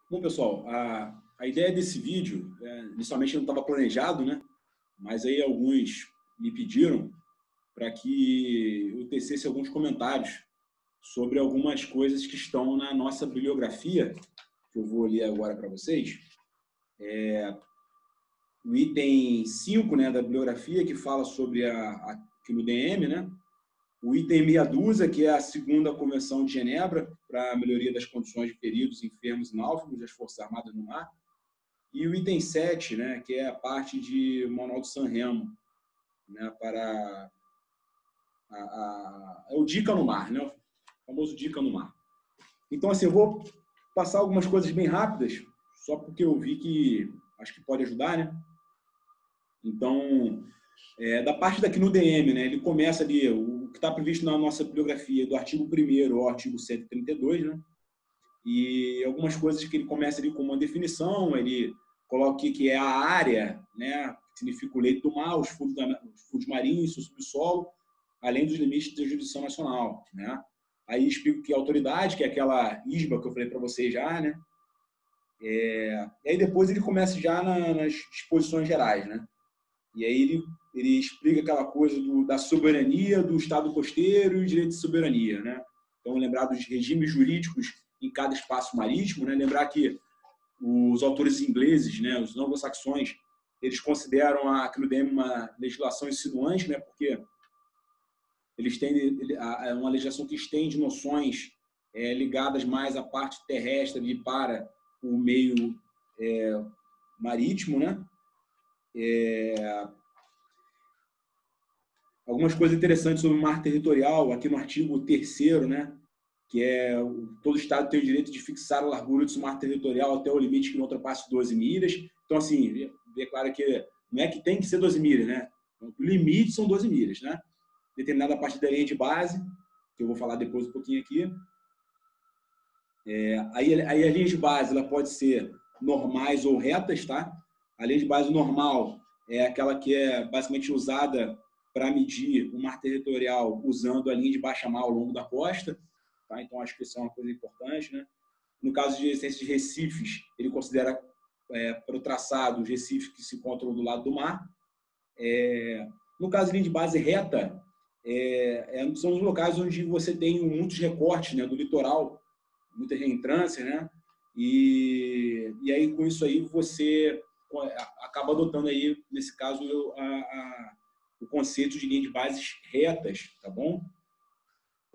Bom, pessoal, a ideia desse vídeo, inicialmente não estava planejado, né? Mas aí alguns me pediram para que eu tecesse alguns comentários sobre algumas coisas que estão na nossa bibliografia, que eu vou ler agora para vocês. O item 5, né, da bibliografia, que fala sobre aqui no DM, né? O item meia dúzia, que é a segunda Convenção de Genebra, para a melhoria das condições de feridos, enfermos e náufragos das Forças Armadas no Mar. E o item 7, né, que é a parte de Manual de San Remo, né, para é o Dica no Mar, né, o famoso Dica no Mar. Então, assim, eu vou passar algumas coisas bem rápidas, só porque eu vi que acho que pode ajudar, né? Então, da parte daqui no DM, né, ele começa ali, o que está previsto na nossa bibliografia, do artigo 1º ao artigo 132, né? E algumas coisas que ele começa ali com uma definição, ele coloca que é a área, né, que significa o leito do mar, os fundos marinhos, o subsolo, além dos limites da jurisdição nacional, né? Aí explico que a autoridade, que é aquela ISBA que eu falei para vocês já, né? E aí depois ele começa já nas disposições gerais, né? E aí ele explica aquela coisa da soberania do Estado costeiro e o direito de soberania, né? Então, lembrar dos regimes jurídicos em cada espaço marítimo, né? Lembrar que os autores ingleses, né, os anglo-saxões, eles consideram aquilo DM uma legislação insinuante, né? Porque eles têm uma legislação que estende noções ligadas mais à parte terrestre e para o meio marítimo, né? Algumas coisas interessantes sobre o mar territorial, aqui no artigo 3º, né? Que é todo Estado tem o direito de fixar a largura do seu mar territorial até o limite que não ultrapasse 12 milhas. Então, assim, é claro que não é que tem que ser 12 milhas, né? O limite são 12 milhas, né? Determinada parte da linha de base, que eu vou falar depois um pouquinho aqui. Aí a linha de base ela pode ser normais ou retas, tá? A linha de base normal é aquela que é basicamente usada para medir o mar territorial usando a linha de baixa-mar ao longo da costa. Tá? Então, acho que isso é uma coisa importante, né? No caso de existência de recifes, ele considera para o traçado os recifes que se encontram do lado do mar. No caso de linha de base reta, são os locais onde você tem muitos recortes, né, do litoral, muita reentrância, né? E aí, com isso aí, você acaba adotando aí, nesse caso, o conceito de linha de bases retas, tá bom?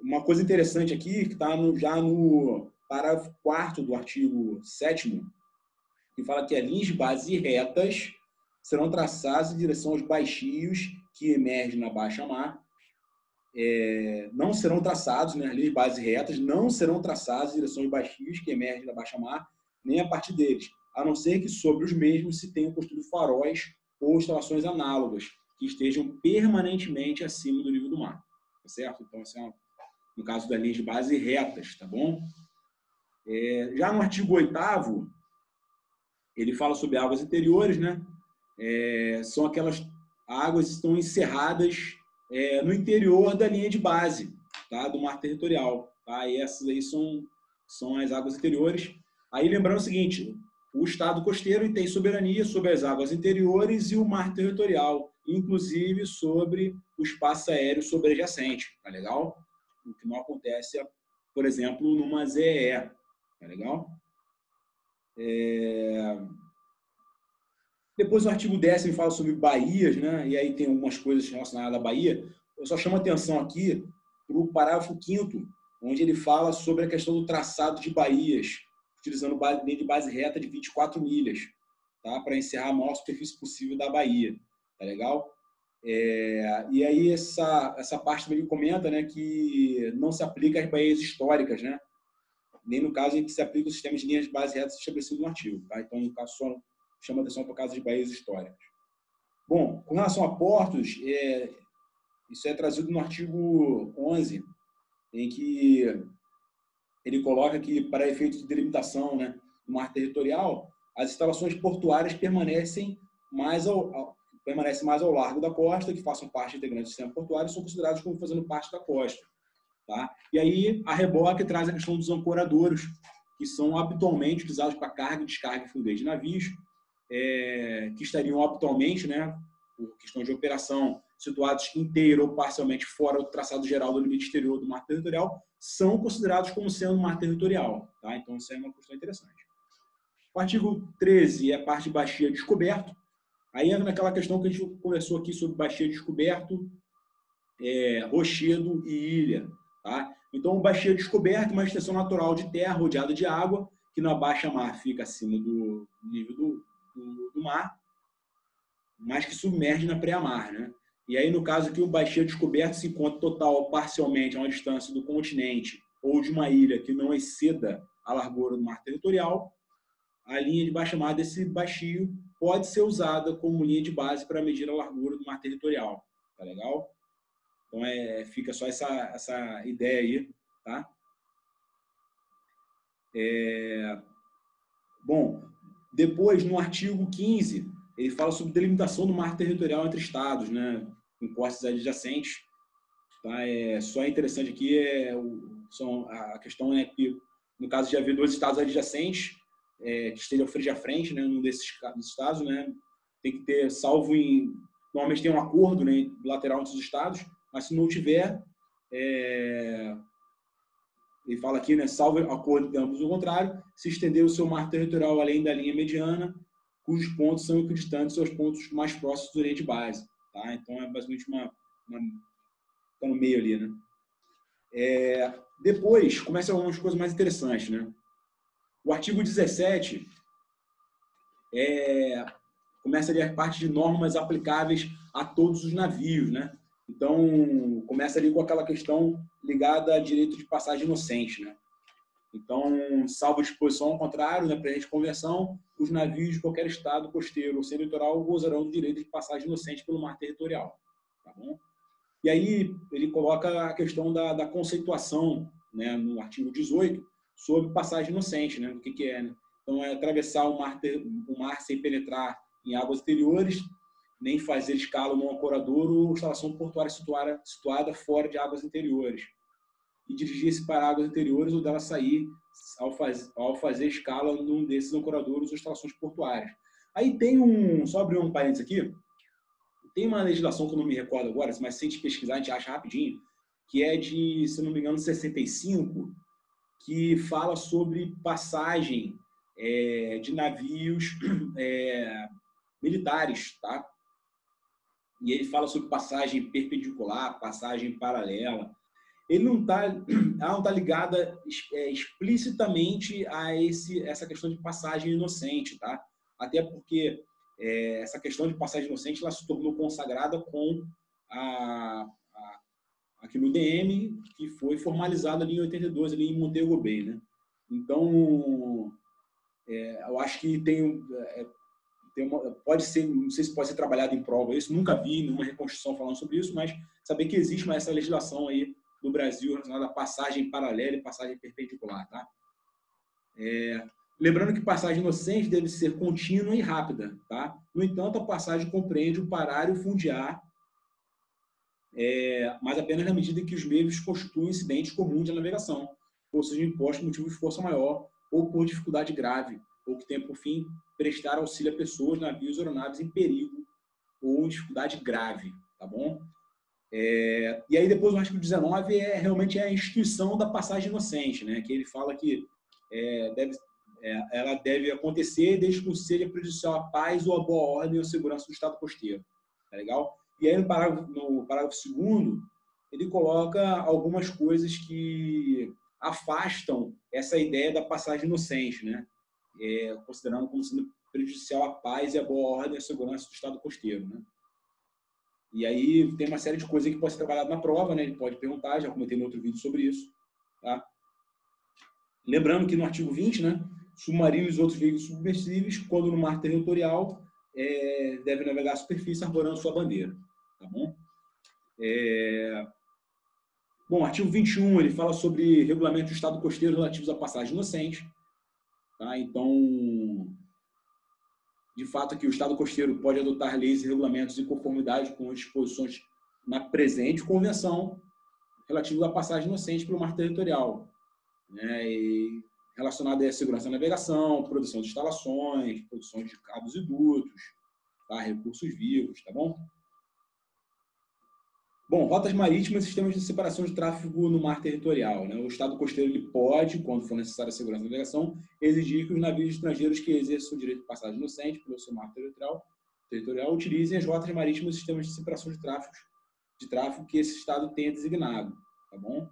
Uma coisa interessante aqui, que está já no parágrafo 4º do artigo 7º, que fala que as linhas de base retas serão traçadas em direção aos baixios que emergem na baixa-mar. Não serão traçados, né, as linhas de base retas não serão traçadas em direção aos baixios que emergem da baixa-mar, nem a partir deles, a não ser que sobre os mesmos se tenham construído faróis ou instalações análogas que estejam permanentemente acima do nível do mar. Tá certo? Então, esse é no caso das linhas de base retas, tá bom? Já no artigo 8º, ele fala sobre águas interiores, né? São aquelas águas que estão encerradas no interior da linha de base, tá? Do mar territorial, tá? E essas aí são as águas interiores. Aí lembrando o seguinte, o Estado costeiro tem soberania sobre as águas interiores e o mar territorial, inclusive sobre o espaço aéreo sobreadjacente, tá legal? O que não acontece, por exemplo, numa ZEE, tá legal? Depois o artigo 10º fala sobre baías, né? E aí tem algumas coisas relacionadas à Bahia. Eu só chamo a atenção aqui para o parágrafo 5º, onde ele fala sobre a questão do traçado de baías, utilizando linha de base reta de 24 milhas, tá? Para encerrar a maior superfície possível da Bahia, tá legal? E aí essa parte também comenta, né, que não se aplica às baías históricas, né? Nem no caso em que se aplica o sistema de linhas de base retas estabelecido no artigo, tá? Então, no caso, só chama atenção para casos de baías históricas. Bom, com relação a portos, isso é trazido no artigo 11, em que ele coloca que, para efeitos de delimitação, né, do mar territorial, as instalações portuárias permanecem mais ao largo da costa, que façam parte integrante do sistema portuário, e são considerados como fazendo parte da costa. Tá? E aí, a reboque traz a questão dos ancoradouros, que são habitualmente utilizados para carga, descarga e fundez de navios, que estariam habitualmente, né, por questão de operação, situados inteiro ou parcialmente fora do traçado geral do limite exterior do mar territorial, são considerados como sendo mar territorial. Tá? Então, isso é uma questão interessante. O artigo 13 é a parte de baixia descoberto. Aí entra naquela questão que a gente conversou aqui sobre baixia descoberto, rochedo e ilha. Tá? Então, o baixia descoberto é uma extensão natural de terra rodeada de água, que na baixa-mar fica acima do nível do mar, mas que submerge na pré-mar, né? E aí, no caso aqui, o baixia descoberto se encontra total ou parcialmente a uma distância do continente ou de uma ilha que não exceda a largura do mar territorial. A linha de baixa-mar desse baixio pode ser usada como linha de base para medir a largura do mar territorial. Tá legal? Então, fica só essa ideia aí, tá? Bom, depois, no artigo 15, ele fala sobre delimitação do mar territorial entre estados, né? Em costas adjacentes. Tá? Só é interessante aqui a questão é que, no caso de haver 2 estados adjacentes, que estejam frente a frente, né, num desses estados, né, tem que ter, normalmente tem um acordo, né, bilateral entre os estados, mas se não tiver, ele fala aqui, né, salvo acordo de ambos o contrário, se estender o seu mar territorial além da linha mediana, cujos pontos são equidistantes aos pontos mais próximos do Oriente Base. Tá? Então, é basicamente está no meio ali, né? Depois, começam algumas coisas mais interessantes, né? O artigo 17 começa ali a parte de normas aplicáveis a todos os navios, né? Então, começa ali com aquela questão ligada a direito de passagem inocente, né? Então, salvo disposição ao contrário, né, presente convenção, os navios de qualquer estado costeiro ou litoral gozarão do direito de passagem inocente pelo mar territorial. Tá bom? E aí ele coloca a questão da conceituação, né, no artigo 18, sobre passagem inocente, né? O que é, né? Então, é atravessar o mar sem penetrar em águas interiores, nem fazer escala no ancoradouro ou instalação portuária situada fora de águas interiores. E dirigir-se para águas interiores ou dela sair ao fazer escala num desses ancoradouros ou instalações portuárias. Aí tem só abrir um parênteses aqui, tem uma legislação que eu não me recordo agora, mas se a gente pesquisar, a gente acha rapidinho, que é de, se não me engano, 65, que fala sobre passagem de navios militares, tá? E ele fala sobre passagem perpendicular, passagem paralela. Ele não está ligada explicitamente a essa questão de passagem inocente, tá? Até porque essa questão de passagem inocente ela se tornou consagrada com aqui no DM, que foi formalizado ali em 82, ali em Montego Bay, né? Então, eu acho que pode ser, não sei se pode ser trabalhado em prova isso, nunca vi nenhuma reconstrução falando sobre isso, mas saber que existe essa legislação aí no Brasil relacionada a passagem paralela e passagem perpendicular, tá? Lembrando que passagem inocente deve ser contínua e rápida, tá? No entanto, a passagem compreende o parar e o fundear, mas apenas na medida em que os meios constituem incidentes comuns de navegação, ou seja, imposto motivo de força maior, ou por dificuldade grave, ou que tenha por fim prestar auxílio a pessoas, navios ou aeronaves em perigo ou em dificuldade grave, tá bom? E aí depois o artigo 19 realmente a instituição da passagem inocente, né? Que ele fala que ela deve acontecer desde que não seja prejudicial à paz ou à boa ordem ou segurança do Estado costeiro, tá legal? E aí no parágrafo 2º ele coloca algumas coisas que afastam essa ideia da passagem inocente, né? Considerando como sendo prejudicial à paz e à boa ordem e à segurança do Estado costeiro, né? E aí tem uma série de coisas que pode ser trabalhado na prova, né? Ele pode perguntar, já comentei no outro vídeo sobre isso, tá? Lembrando que no artigo 20, né, submarinos e outros veículos submersíveis, quando no mar territorial, devem navegar à superfície arborando sua bandeira, tá bom? Bom, artigo 21, ele fala sobre regulamento do Estado costeiro relativos à passagem inocente, tá? Então, de fato, aqui o Estado costeiro pode adotar leis e regulamentos em conformidade com as disposições na presente convenção relativa à passagem inocente pelo mar territorial, né? E relacionado à segurança da navegação, produção de instalações, produção de cabos e dutos, tá? Recursos vivos, tá bom? Bom, rotas marítimas e sistemas de separação de tráfego no mar territorial, né? O Estado costeiro ele pode, quando for necessária a segurança da navegação, exigir que os navios estrangeiros que exerçam o direito de passagem inocente pelo seu mar territorial utilizem as rotas marítimas e sistemas de separação de tráfego que esse Estado tenha designado, tá bom?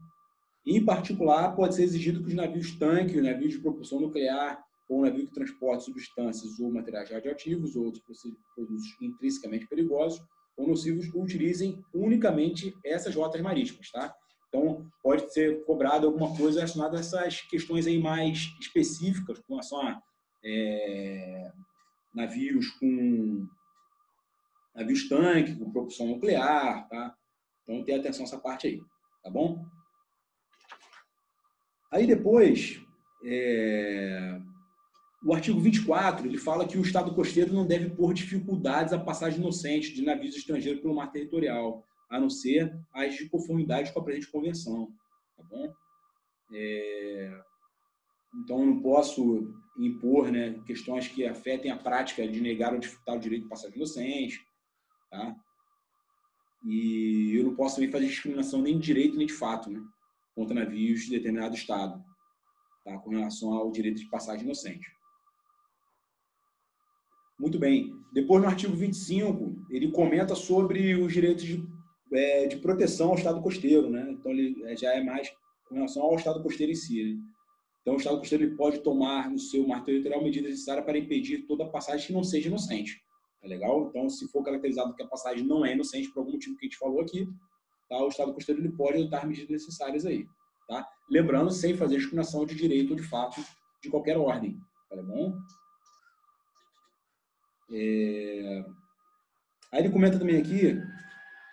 Em particular, pode ser exigido que os navios tanque, os navios de propulsão nuclear ou navio que transporte substâncias ou materiais radioativos ou outros produtos intrinsecamente perigosos ou nocivos utilizem unicamente essas rotas marítimas, tá? Então, pode ser cobrado alguma coisa relacionada a essas questões aí mais específicas, com relação a navios tanque, com propulsão nuclear, tá? Então, tenha atenção a essa parte aí, tá bom? Aí depois, o artigo 24, ele fala que o Estado costeiro não deve pôr dificuldades à passagem inocente de navios estrangeiros pelo mar territorial, a não ser as de conformidade com a presente convenção, tá bom? Então, eu não posso impor, né, questões que afetem a prática de negar ou dificultar o direito de passagem inocente, tá? E eu não posso também fazer discriminação nem de direito nem de fato, né, contra navios de determinado Estado, tá, com relação ao direito de passagem inocente. Muito bem. Depois, no artigo 25, ele comenta sobre os direitos de proteção ao Estado costeiro, né? Então, ele já é mais com relação ao Estado costeiro em si, né? Então, o Estado costeiro ele pode tomar no seu mar territorial medidas necessárias para impedir toda passagem que não seja inocente. Tá legal? Então, se for caracterizado que a passagem não é inocente por algum motivo que a gente falou aqui, tá? O Estado costeiro ele pode adotar medidas necessárias aí, tá? Lembrando, sem fazer discriminação de direito ou de fato de qualquer ordem, tá bom? Aí ele comenta também aqui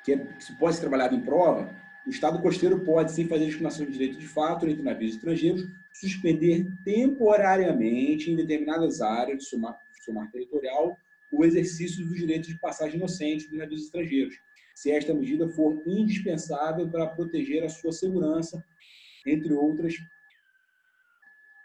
que isso pode ser trabalhado em prova. O Estado costeiro pode, sem fazer discriminação de direito de fato entre navios estrangeiros, suspender temporariamente em determinadas áreas do seu mar territorial o exercício dos direitos de passagem inocente dos navios estrangeiros, se esta medida for indispensável para proteger a sua segurança, entre outras,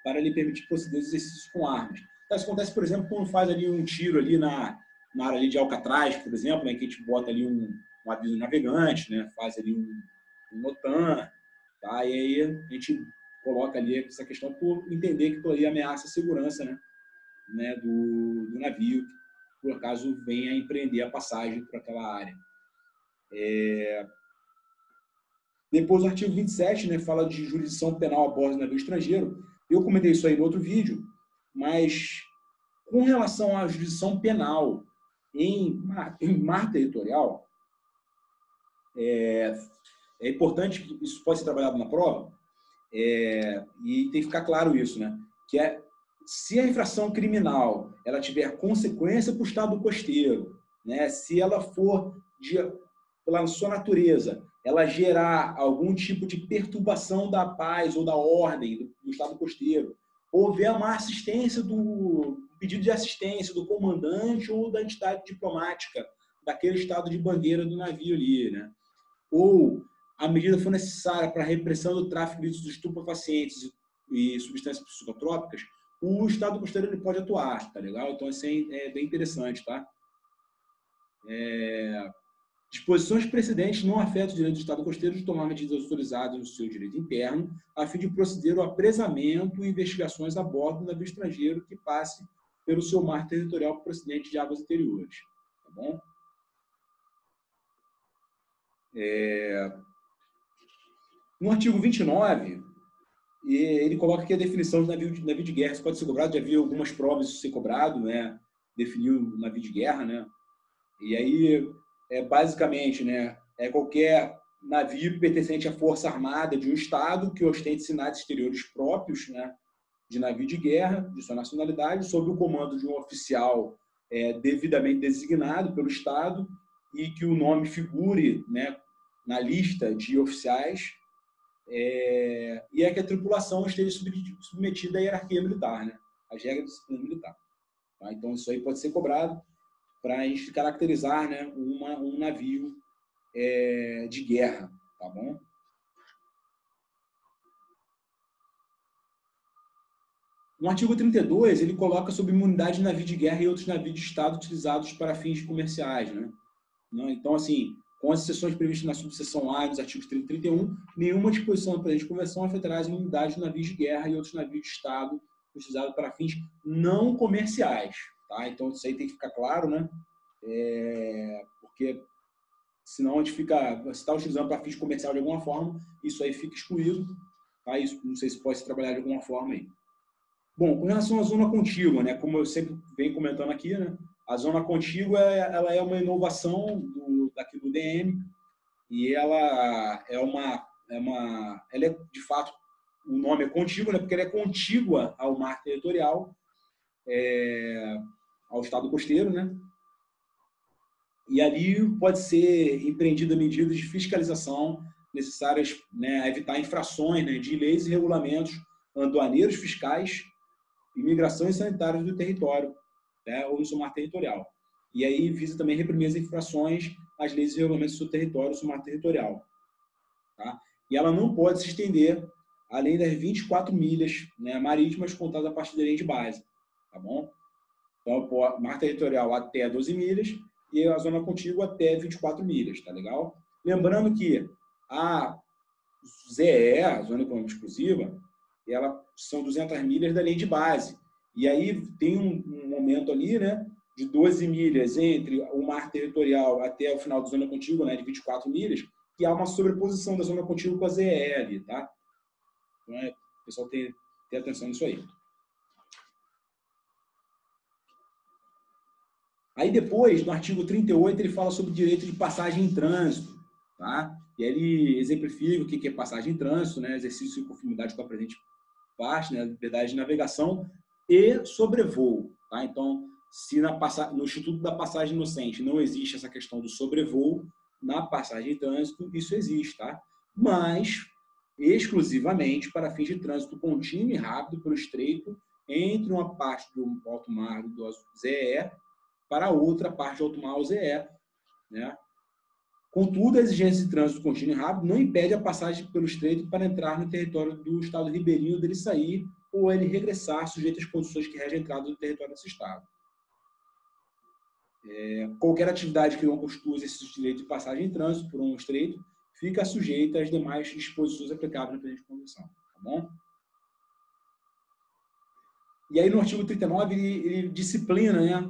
para lhe permitir proceder os exercícios com armas. Então, isso acontece, por exemplo, quando faz ali um tiro ali na área ali de Alcatraz, por exemplo, né, que a gente bota ali um aviso navegante, né, faz ali um OTAN, tá? E aí a gente coloca ali essa questão por entender que aquilo ali ameaça a segurança, né, do navio, por acaso venha empreender a passagem por aquela área. Depois, o artigo 27, né, fala de jurisdição penal a bordo do navio estrangeiro. Eu comentei isso aí no outro vídeo, mas com relação à jurisdição penal em mar territorial, é importante que isso pode ser trabalhado na prova, e tem que ficar claro isso, né? Que se a infração criminal ela tiver consequência para o Estado costeiro, né? Se ela for, pela sua natureza, ela gerar algum tipo de perturbação da paz ou da ordem do Estado costeiro, houver uma assistência pedido de assistência do comandante ou da entidade diplomática daquele estado de bandeira do navio ali, né? Ou a medida for necessária para a repressão do tráfico de estupefacientes e substâncias psicotrópicas, o Estado costeiro ele pode atuar, tá legal? Então, assim, é bem interessante, tá? Disposições precedentes não afetam o direito do Estado costeiro de tomar medidas autorizadas no seu direito interno, a fim de proceder ao apresamento e investigações a bordo do navio estrangeiro que passe pelo seu mar territorial procedente de águas interiores, tá bom? No artigo 29, ele coloca aqui a definição de navio de guerra. Isso pode ser cobrado, já vi algumas provas isso ser cobrado, né? Definir o navio de guerra, né? E aí, basicamente, né, qualquer navio pertencente à força armada de um Estado que ostente sinais exteriores próprios, né, de navio de guerra, de sua nacionalidade, sob o comando de um oficial devidamente designado pelo Estado e que o nome figure, né, na lista de oficiais, e que a tripulação esteja submetida à hierarquia militar, né, às regras da disciplina militar. Tá? Então, isso aí pode ser cobrado para a gente caracterizar, né, um navio de guerra, tá bom? No artigo 32, ele coloca sobre imunidade de navio de guerra e outros navios de Estado utilizados para fins comerciais, né? Então, assim, com as exceções previstas na subseção A dos artigos 30 e 31, nenhuma disposição da presente convenção afetará as imunidades de navios de guerra e outros navios de Estado utilizados para fins não comerciais. Tá? Então, isso aí tem que ficar claro, né? Porque senão a gente fica, se está utilizando para fins comercial de alguma forma, isso aí fica excluído. Tá? Isso, não sei se pode se trabalhar de alguma forma aí. Bom, com relação à zona contígua, né? Como eu sempre venho comentando aqui, né? A zona contígua ela é uma inovação daqui do DM e ela é de fato, o nome é contígua, né? Porque ela é contígua ao mar territorial, ao estado costeiro, né? E ali pode ser empreendida medidas de fiscalização necessárias, né, a evitar infrações, né, de leis e regulamentos aduaneiros, fiscais, imigração e sanitárias do território, né, ou no seu mar territorial. E aí visa também reprimir as infrações às leis e regulamentos do seu território, do seu mar territorial. Tá? E ela não pode se estender além das 24 milhas, né, marítimas contadas a partir da linha de base. Tá bom? Então, mar territorial até 12 milhas e a zona contígua até 24 milhas. Tá legal? Lembrando que a ZEE, a Zona Econômica Exclusiva, ela são 200 milhas da linha de base. E aí tem um momento ali, né, de 12 milhas entre o mar territorial até o final da zona contígua, né, de 24 milhas, que há uma sobreposição da zona contígua com a ZE ali, tá? Então, o pessoal tem atenção nisso aí. Aí depois, no artigo 38, ele fala sobre direito de passagem em trânsito, tá? E aí ele exemplifica o que é passagem em trânsito, né, exercício de conformidade com a presente parte, né, liberdade de navegação e sobrevoo. Tá? Então, se no Instituto da Passagem Inocente não existe essa questão do sobrevoo, na passagem em trânsito isso existe, tá? Mas exclusivamente para fins de trânsito contínuo e rápido pelo estreito entre uma parte do alto mar do ZE para outra parte do alto mar do ZE, né? Contudo, a exigência de trânsito contínuo e rápido não impede a passagem pelo estreito para entrar no território do Estado ribeirinho dele sair ou ele regressar sujeito às condições que regem a entrada do território desse Estado. Qualquer atividade que não constitua exercício de direito de passagem em trânsito por um estreito fica sujeita às demais disposições aplicáveis na presente convenção. Tá bom? E aí, no artigo 39, ele disciplina, né,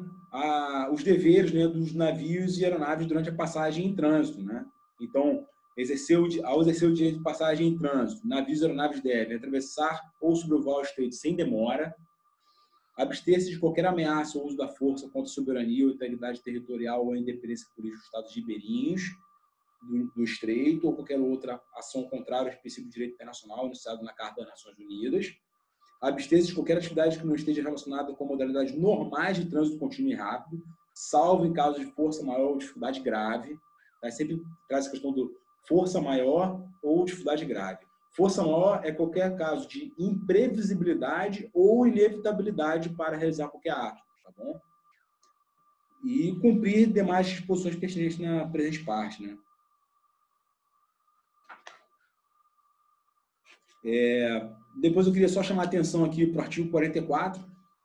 os deveres, né, dos navios e aeronaves durante a passagem em trânsito, né? Então, ao exercer o direito de passagem em trânsito, navios e aeronaves devem atravessar ou sobrevoar o estreito sem demora, abster-se de qualquer ameaça ou uso da força contra a soberania ou integridade territorial ou a independência política dos estados ribeirinhos do estreito ou qualquer outra ação contrária ao princípio de direito internacional anunciado na Carta das Nações Unidas, abster-se de qualquer atividade que não esteja relacionada com modalidades normais de trânsito contínuo e rápido, salvo em caso de força maior ou dificuldade grave. Tá? Sempre traz a questão do força maior ou dificuldade grave. Força maior é qualquer caso de imprevisibilidade ou inevitabilidade para realizar qualquer ato. Tá bom? E cumprir demais disposições pertinentes na presente parte, né? Depois eu queria só chamar a atenção aqui para o artigo 44,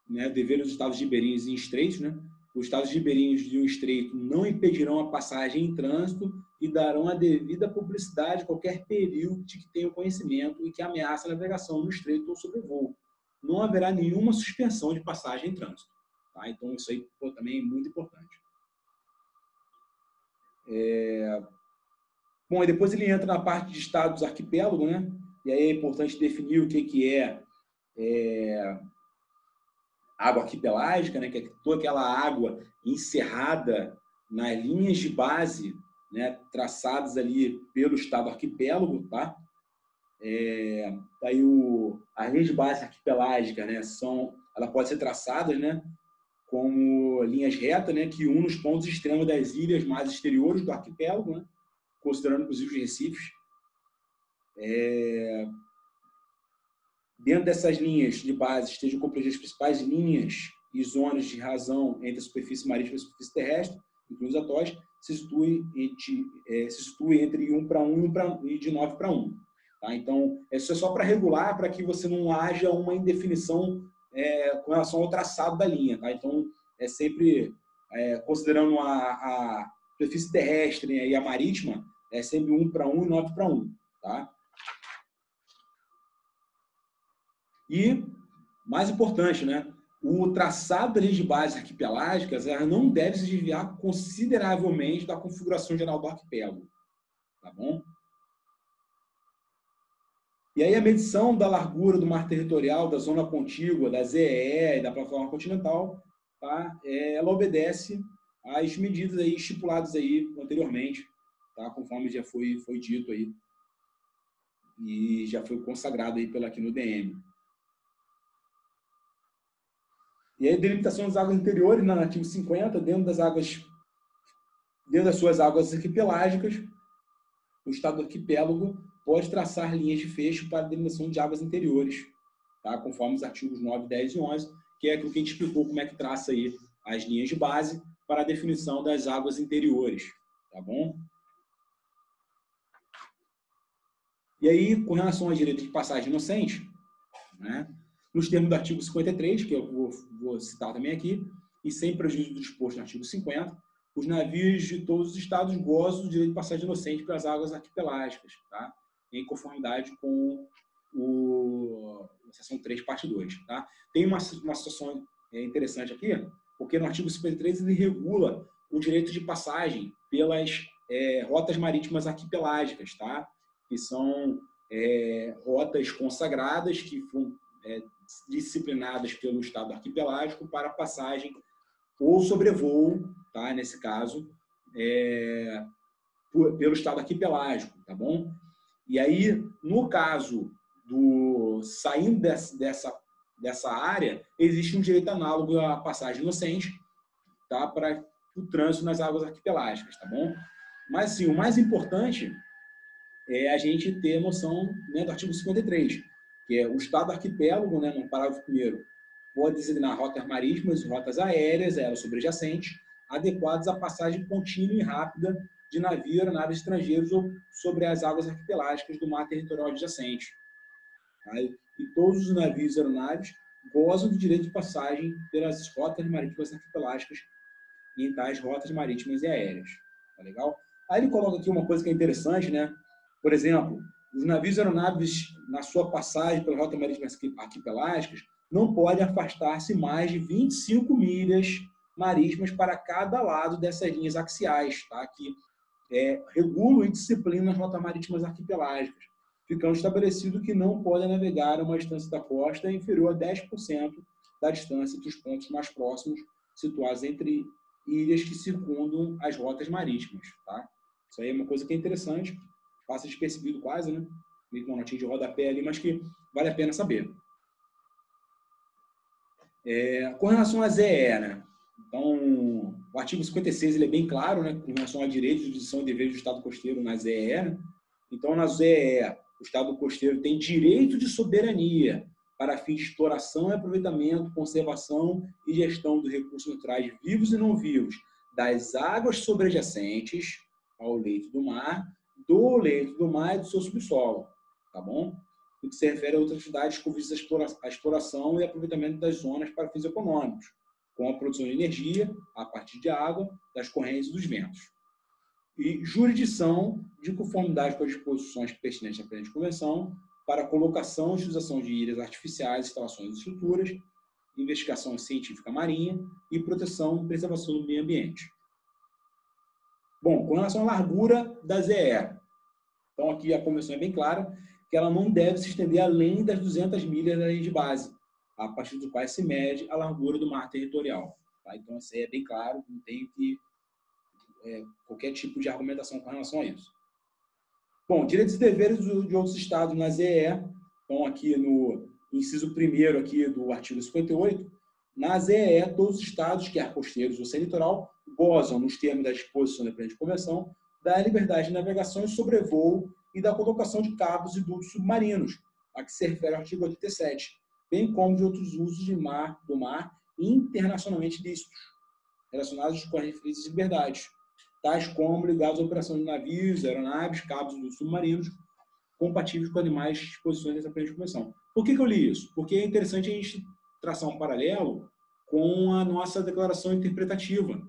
né, dever dos estados ribeirinhos e estreitos, né? Os estados ribeirinhos de um estreito não impedirão a passagem em trânsito e darão a devida publicidade a qualquer período de que tenham conhecimento e que ameaça a navegação no estreito ou sobrevoo. Não haverá nenhuma suspensão de passagem em trânsito. Tá? Então, isso aí também é muito importante. Bom, e depois ele entra na parte de estados arquipélago, né? E aí é importante definir o que é água arquipelágica, né? Que é toda aquela água encerrada nas linhas de base, né? Traçadas ali pelo estado arquipélago, tá? Aí as linhas de base arquipelágica, né? Ela pode ser traçada, né? Como linhas retas, né? Que unem os pontos extremos das ilhas mais exteriores do arquipélago, né? Considerando inclusive os recifes. Dentro dessas linhas de base estejam compreendidas as principais linhas e zonas de razão entre a superfície marítima e a superfície terrestre, incluindo os atóis, se situe entre 1:1 e de 9:1. Tá? Então, isso é só para regular, para que você não haja uma indefinição com relação ao traçado da linha, tá? Então, é sempre, considerando a superfície terrestre, né, e a marítima, é sempre 1:1 e 9:1, tá? E, mais importante, né? O traçado das linhas de base arquipelágicas não deve se desviar consideravelmente da configuração geral do arquipélago, tá bom? E aí a medição da largura do mar territorial, da zona contígua, da ZEE e da plataforma continental, tá? Ela obedece às medidas aí estipuladas aí anteriormente, tá? Conforme já foi dito aí e já foi consagrado aí aqui no DM. E aí, delimitação das águas interiores, no artigo 50, dentro das suas águas arquipelágicas, o Estado do arquipélago pode traçar linhas de fecho para a delimitação de águas interiores, tá? Conforme os artigos 9, 10 e 11, que é aquilo que a gente explicou como é que traça aí as linhas de base para a definição das águas interiores, tá bom? E aí, com relação ao direito de passagem inocente, né? Nos termos do artigo 53, que eu vou citar também aqui, e sem prejuízo do disposto no artigo 50, os navios de todos os estados gozam do direito de passagem inocente pelas águas arquipelágicas, tá? Em conformidade com a seção 3, parte 2. Tá? Tem uma situação interessante aqui, porque no artigo 53 ele regula o direito de passagem pelas rotas marítimas arquipelágicas, tá? Que são rotas consagradas, que foram disciplinadas pelo Estado arquipelágico para passagem ou sobrevoo, tá? Nesse caso, pelo Estado arquipelágico, tá bom? E aí, no caso saindo dessa área, existe um direito análogo à passagem inocente, tá? Para o trânsito nas águas arquipelágicas, tá bom? Mas, assim, o mais importante é a gente ter noção, né, do artigo 53, que é o Estado arquipélago, né, no parágrafo 1º, pode designar rotas marítimas e rotas aéreas, elas sobreadjacentes, adequadas à passagem contínua e rápida de navios e aeronaves estrangeiros ou sobre as águas arquipelágicas do mar territorial adjacente. Tá? E todos os navios e aeronaves gozam do direito de passagem pelas rotas marítimas arquipelágicas e em tais rotas marítimas e aéreas. Tá legal? Aí ele coloca aqui uma coisa que é interessante, né? Por exemplo, os navios e aeronaves, na sua passagem pelas rotas marítimas arquipelágicas, não podem afastar-se mais de 25 milhas marítimas para cada lado dessas linhas axiais, tá? Que regulam e disciplinam as rotas marítimas arquipelágicas, ficando estabelecido que não podem navegar a uma distância da costa inferior a 10% da distância dos pontos mais próximos, situados entre ilhas que circundam as rotas marítimas. Tá? Isso aí é uma coisa que é interessante, passa despercebido quase, né? Meio que uma notinha de rodapé ali, mas que vale a pena saber. Com relação à ZE, né? Então, o artigo 56 ele é bem claro, né, com relação a direitos, jurisdição e deveres do Estado costeiro na ZE. Né? Então, na ZE, o Estado costeiro tem direito de soberania para fins de exploração e aproveitamento, conservação e gestão dos recursos naturais vivos e não vivos das águas sobreadjacentes ao leito do mar e do seu subsolo, tá bom? O que se refere a outras atividades com vista à exploração e aproveitamento das zonas para fins econômicos, com a produção de energia a partir de água, das correntes e dos ventos. E jurisdição de conformidade com as disposições pertinentes à presente convenção para colocação e utilização de ilhas artificiais, instalações e estruturas, investigação científica marinha e proteção e preservação do meio ambiente. Bom, com relação à largura da ZE, então aqui a convenção é bem clara que ela não deve se estender além das 200 milhas da linha de base, a partir do qual se mede a largura do mar territorial. Tá? Então, isso aí é bem claro, não tem qualquer tipo de argumentação com relação a isso. Bom, direitos e deveres de outros estados na ZE, então aqui no inciso 1º aqui do artigo 58, na ZE, todos os estados, quer costeiros ou sem litoral, gozam, nos termos da disposição da presente convenção, da liberdade de navegação e sobrevoo e da colocação de cabos e dutos submarinos, a que se refere ao artigo 87, bem como de outros usos do mar internacionalmente lícitos, relacionados com as referidas liberdades, tais como ligados à operação de navios, aeronaves, cabos e dutos submarinos, compatíveis com as demais disposições dessa presente convenção. Por que eu li isso? Porque é interessante a gente traçar um paralelo com a nossa declaração interpretativa,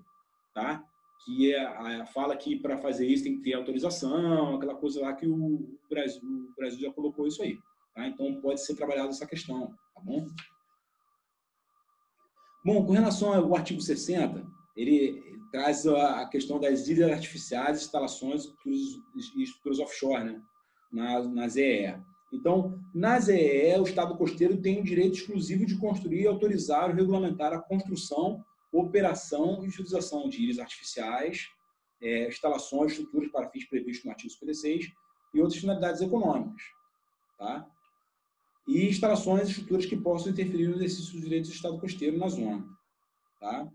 tá? Que fala que para fazer isso tem que ter autorização, aquela coisa lá que o Brasil já colocou isso aí. Tá? Então, pode ser trabalhada essa questão, tá bom? Bom, com relação ao artigo 60, ele traz a questão das ilhas artificiais, instalações e estruturas offshore, né? na ZEE. Então, na ZEE, o Estado costeiro tem o direito exclusivo de construir, autorizar ou regulamentar a construção, operação e utilização de ilhas artificiais, instalações, estruturas para fins previstos no artigo 56 e outras finalidades econômicas. Tá? E instalações e estruturas que possam interferir no exercício dos direitos do Estado costeiro na zona. Tá?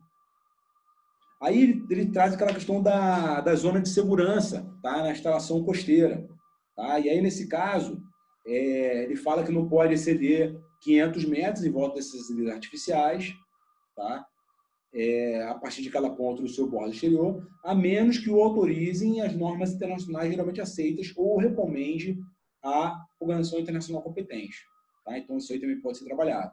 Aí ele traz aquela questão da zona de segurança, tá? Na instalação costeira. Tá? E aí, nesse caso, ele fala que não pode exceder 500 metros em volta dessas ilhas artificiais, tá? A partir de cada ponto do seu bordo exterior, a menos que o autorizem as normas internacionais geralmente aceitas ou recomende a organização internacional competente. Tá? Então, isso aí também pode ser trabalhado.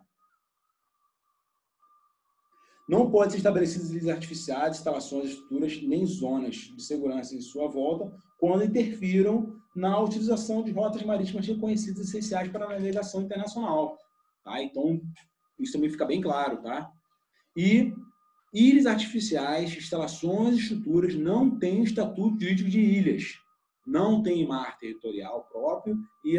Não pode ser estabelecidas ilhas artificiais, instalações, estruturas, nem zonas de segurança em sua volta, quando interfiram na utilização de rotas marítimas reconhecidas essenciais para a navegação internacional. Tá? Então, isso também fica bem claro. Tá? E ilhas artificiais, instalações e estruturas não têm estatuto jurídico de ilhas, não têm mar territorial próprio e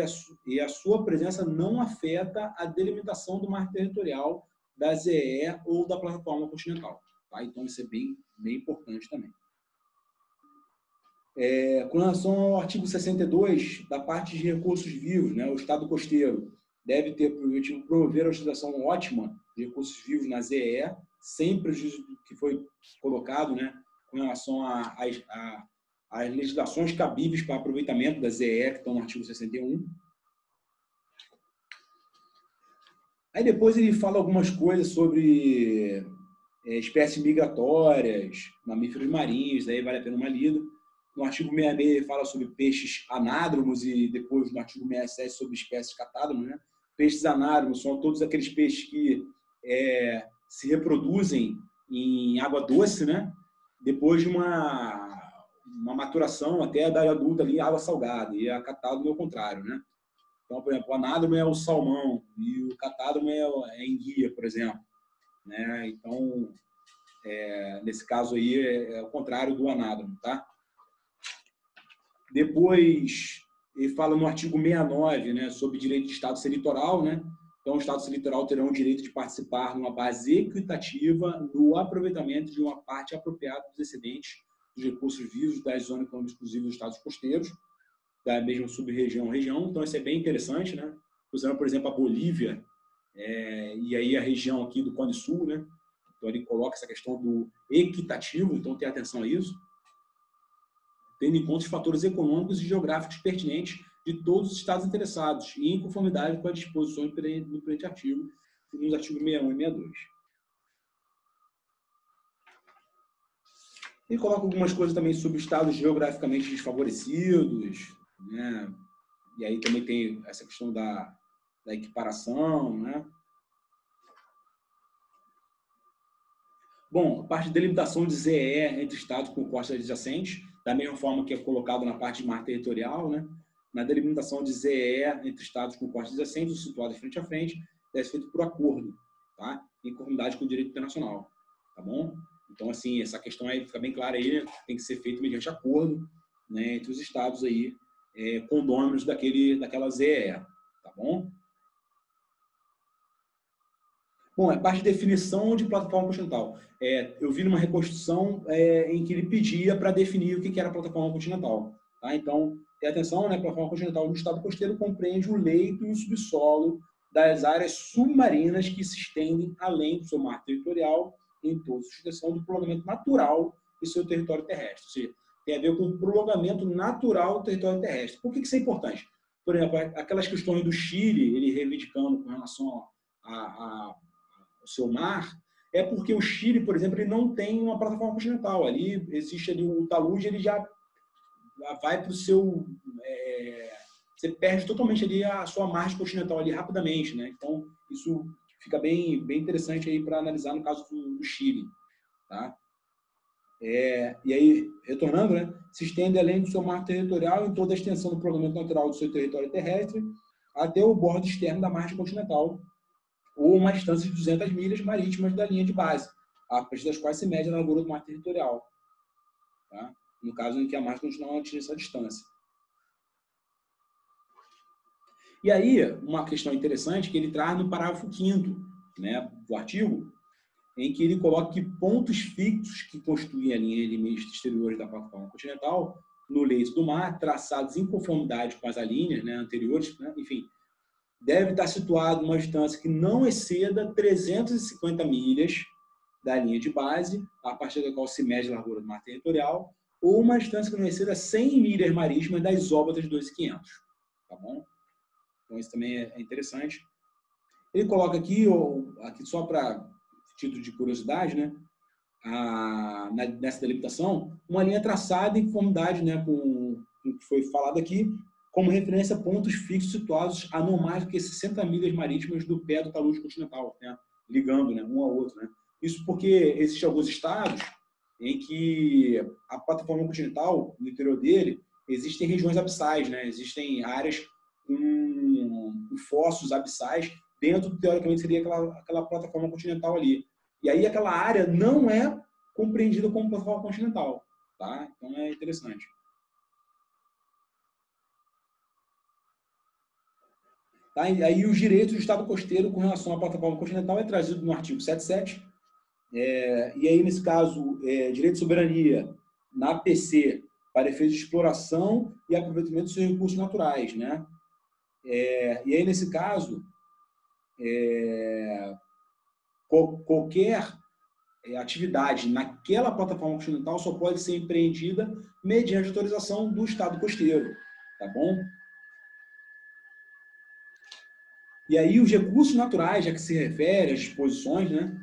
a sua presença não afeta a delimitação do mar territorial da ZEE ou da plataforma continental. Tá? Então, isso é bem importante também. Com relação ao artigo 62, da parte de recursos vivos, né, o Estado costeiro deve ter por objetivo promover a utilização ótima de recursos vivos na ZEE, sem prejuízo do que foi colocado, né, com relação às legislações cabíveis para aproveitamento da ZEE, que estão no artigo 61. Aí depois ele fala algumas coisas sobre espécies migratórias, mamíferos marinhos, aí vale a pena uma lida. No artigo 66 ele fala sobre peixes anádromos e depois no artigo 67 sobre espécies catádromos, né? Peixes anádromos são todos aqueles peixes que se reproduzem em água doce, né? Depois de uma maturação até a idade adulta ali, água salgada, e a catádromo é o contrário, né? Então, por exemplo, o anádromo é o salmão e o catádromo é a enguia, por exemplo. Né? Então, nesse caso aí, é o contrário do anádromo. Tá? Depois, ele fala no artigo 69, né, sobre direito de Estado ser litoral. Né? Então, o Estado ser litoral terá o direito de participar numa base equitativa no aproveitamento de uma parte apropriada dos excedentes dos recursos vivos das zonas econômicas exclusivas dos Estados costeiros, da mesma sub-região ou região. Então, isso é bem interessante, né? Usando, por exemplo, a Bolívia, e aí a região aqui do Cone Sul, né? Então, ele coloca essa questão do equitativo, então, tenha atenção a isso, tendo em conta os fatores econômicos e geográficos pertinentes de todos os estados interessados e em conformidade com as disposições do presente artigo, nos artigos 61 e 62. Ele coloca algumas coisas também sobre estados geograficamente desfavorecidos, né? E aí também tem essa questão da equiparação, né? Bom, a parte de delimitação de ZEE entre estados com costas adjacentes, da mesma forma que é colocado na parte de mar territorial, né? Na delimitação de ZEE entre estados com costas adjacentes ou situados frente a frente, deve ser feito por acordo, tá? Em conformidade com o direito internacional, tá bom? Então, assim, essa questão aí fica bem clara aí, né? Tem que ser feito mediante acordo, né, entre os estados aí, condôminos daquela ZEE, tá bom? Bom, a parte de definição de plataforma continental. Eu vi numa reconstrução em que ele pedia para definir o que era plataforma continental. Tá? Então, tenha atenção, né? Plataforma continental do estado costeiro compreende o leito e o subsolo das áreas submarinas que se estendem além do seu mar territorial em toda a extensão do prolongamento natural do seu território terrestre. Ou seja, tem a ver com o prolongamento natural do território terrestre. Por que isso é importante? Por exemplo, aquelas questões do Chile, ele reivindicando com relação ao seu mar, é porque o Chile, por exemplo, ele não tem uma plataforma continental. Ali existe ali o talude, ele já vai para o seu... você perde totalmente ali a sua margem continental ali rapidamente, né? Então, isso fica bem interessante aí para analisar no caso do Chile, tá? E aí, retornando, né, se estende além do seu mar territorial em toda a extensão do prolongamento natural do seu território terrestre até o bordo externo da margem continental, ou uma distância de 200 milhas marítimas da linha de base, a partir das quais se mede a largura do mar territorial. Tá? No caso em que a margem continental atinge essa distância. E aí, uma questão interessante que ele traz no parágrafo 5º, né, do artigo, em que ele coloca que pontos fixos que constituem a linha de limites exteriores da plataforma continental no leito do mar, traçados em conformidade com as alíneas, né, anteriores, né, enfim, deve estar situado numa distância que não exceda 350 milhas da linha de base, a partir da qual se mede a largura do mar territorial, ou uma distância que não exceda 100 milhas marítimas das órbitas de 2.500. Tá bom? Então, isso também é interessante. Ele coloca aqui só para título de curiosidade, né, nessa delimitação, uma linha traçada em conformidade, né, com o que foi falado aqui, como referência a pontos fixos situados a não mais do que 60 milhas marítimas do pé do talude continental, né, ligando, né, um ao outro. Né. Isso porque existem alguns estados em que a plataforma continental, no interior dele, existem regiões abissais, né, existem áreas com fossos abissais dentro, teoricamente, seria aquela plataforma continental ali. E aí aquela área não é compreendida como plataforma continental. Tá? Então é interessante. Tá? E aí os direitos do Estado costeiro com relação à plataforma continental é trazido no artigo 77. E aí, nesse caso, direito de soberania na APC para efeitos de exploração e aproveitamento dos seus recursos naturais. Né? E aí, nesse caso, qualquer atividade naquela plataforma continental só pode ser empreendida mediante autorização do Estado costeiro, tá bom? E aí os recursos naturais, já que se refere às disposições, né,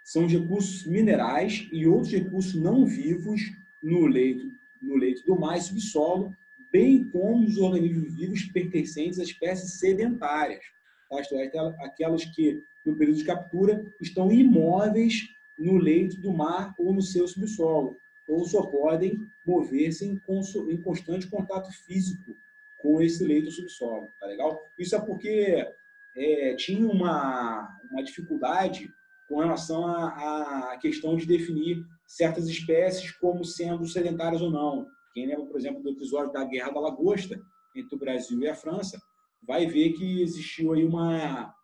são os recursos minerais e outros recursos não vivos no leito do mar e subsolo, bem como os organismos vivos pertencentes a espécies sedentárias, tá? Isto é, aquelas que, no período de captura, estão imóveis no leito do mar ou no seu subsolo, ou só podem mover-se em constante contato físico com esse leito subsolo, tá legal? Isso é porque tinha uma dificuldade com relação à questão de definir certas espécies como sendo sedentárias ou não. Quem lembra, por exemplo, do episódio da Guerra da Lagosta, entre o Brasil e a França, vai ver que existiu aí uma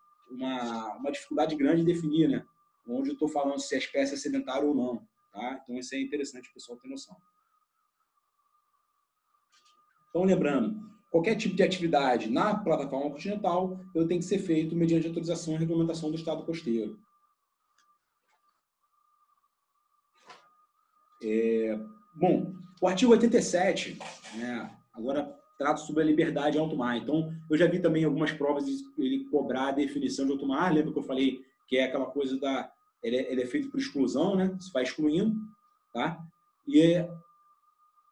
dificuldade grande de definir, né? Onde eu estou falando se a espécie é sedentária ou não. Tá? Então, isso é interessante o pessoal ter noção. Então, lembrando, qualquer tipo de atividade na plataforma continental, eu tenho que ser feito mediante autorização e regulamentação do Estado costeiro. Bom, o artigo 87, né, agora trata sobre a liberdade de alto mar. Então, eu já vi também algumas provas de ele cobrar a definição de alto mar. Lembra que eu falei que é aquela coisa da... Ele é feito por exclusão, né? Você vai excluindo, tá? E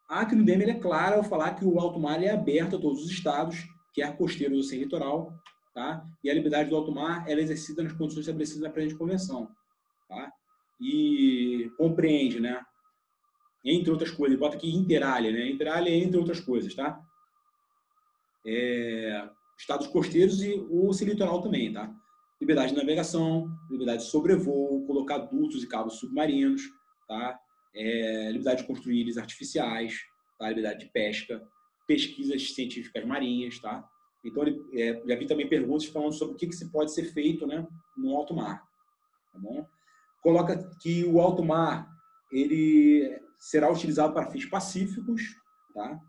aqui no DEM ele é claro ao falar que o alto mar é aberto a todos os estados, quer costeiros ou sem litoral, tá? E a liberdade do alto mar ela é exercida nas condições estabelecidas na presente convenção, tá? E compreende, né? Entre outras coisas, bota aqui inter alia, né? Inter alia entre outras coisas, tá? Estados costeiros e o litoral também, tá? Liberdade de navegação, liberdade de sobrevoo, colocar dutos e cabos submarinos, tá? Liberdade de construir ilhas artificiais, tá? Liberdade de pesca, pesquisas científicas marinhas, tá? Então, já vi também perguntas falando sobre o que se pode ser feito, né, no alto mar, tá bom? Coloca que o alto mar ele será utilizado para fins pacíficos, tá?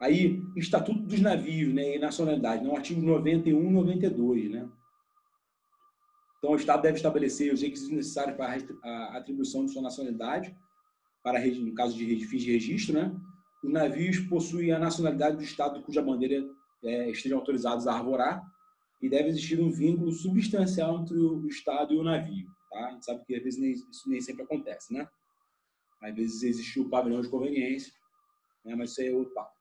Aí, Estatuto dos Navios, né, e nacionalidade, no artigo 91 e 92, né? Então, o Estado deve estabelecer os requisitos necessários para a atribuição de sua nacionalidade, no caso de fins de registro, né? Os navios possuem a nacionalidade do Estado cuja bandeira estejam autorizados a arvorar e deve existir um vínculo substancial entre o Estado e o navio, tá? A gente sabe que às vezes isso nem sempre acontece, né? Às vezes existe o pavilhão de conveniência, né? Mas isso aí é outro papo.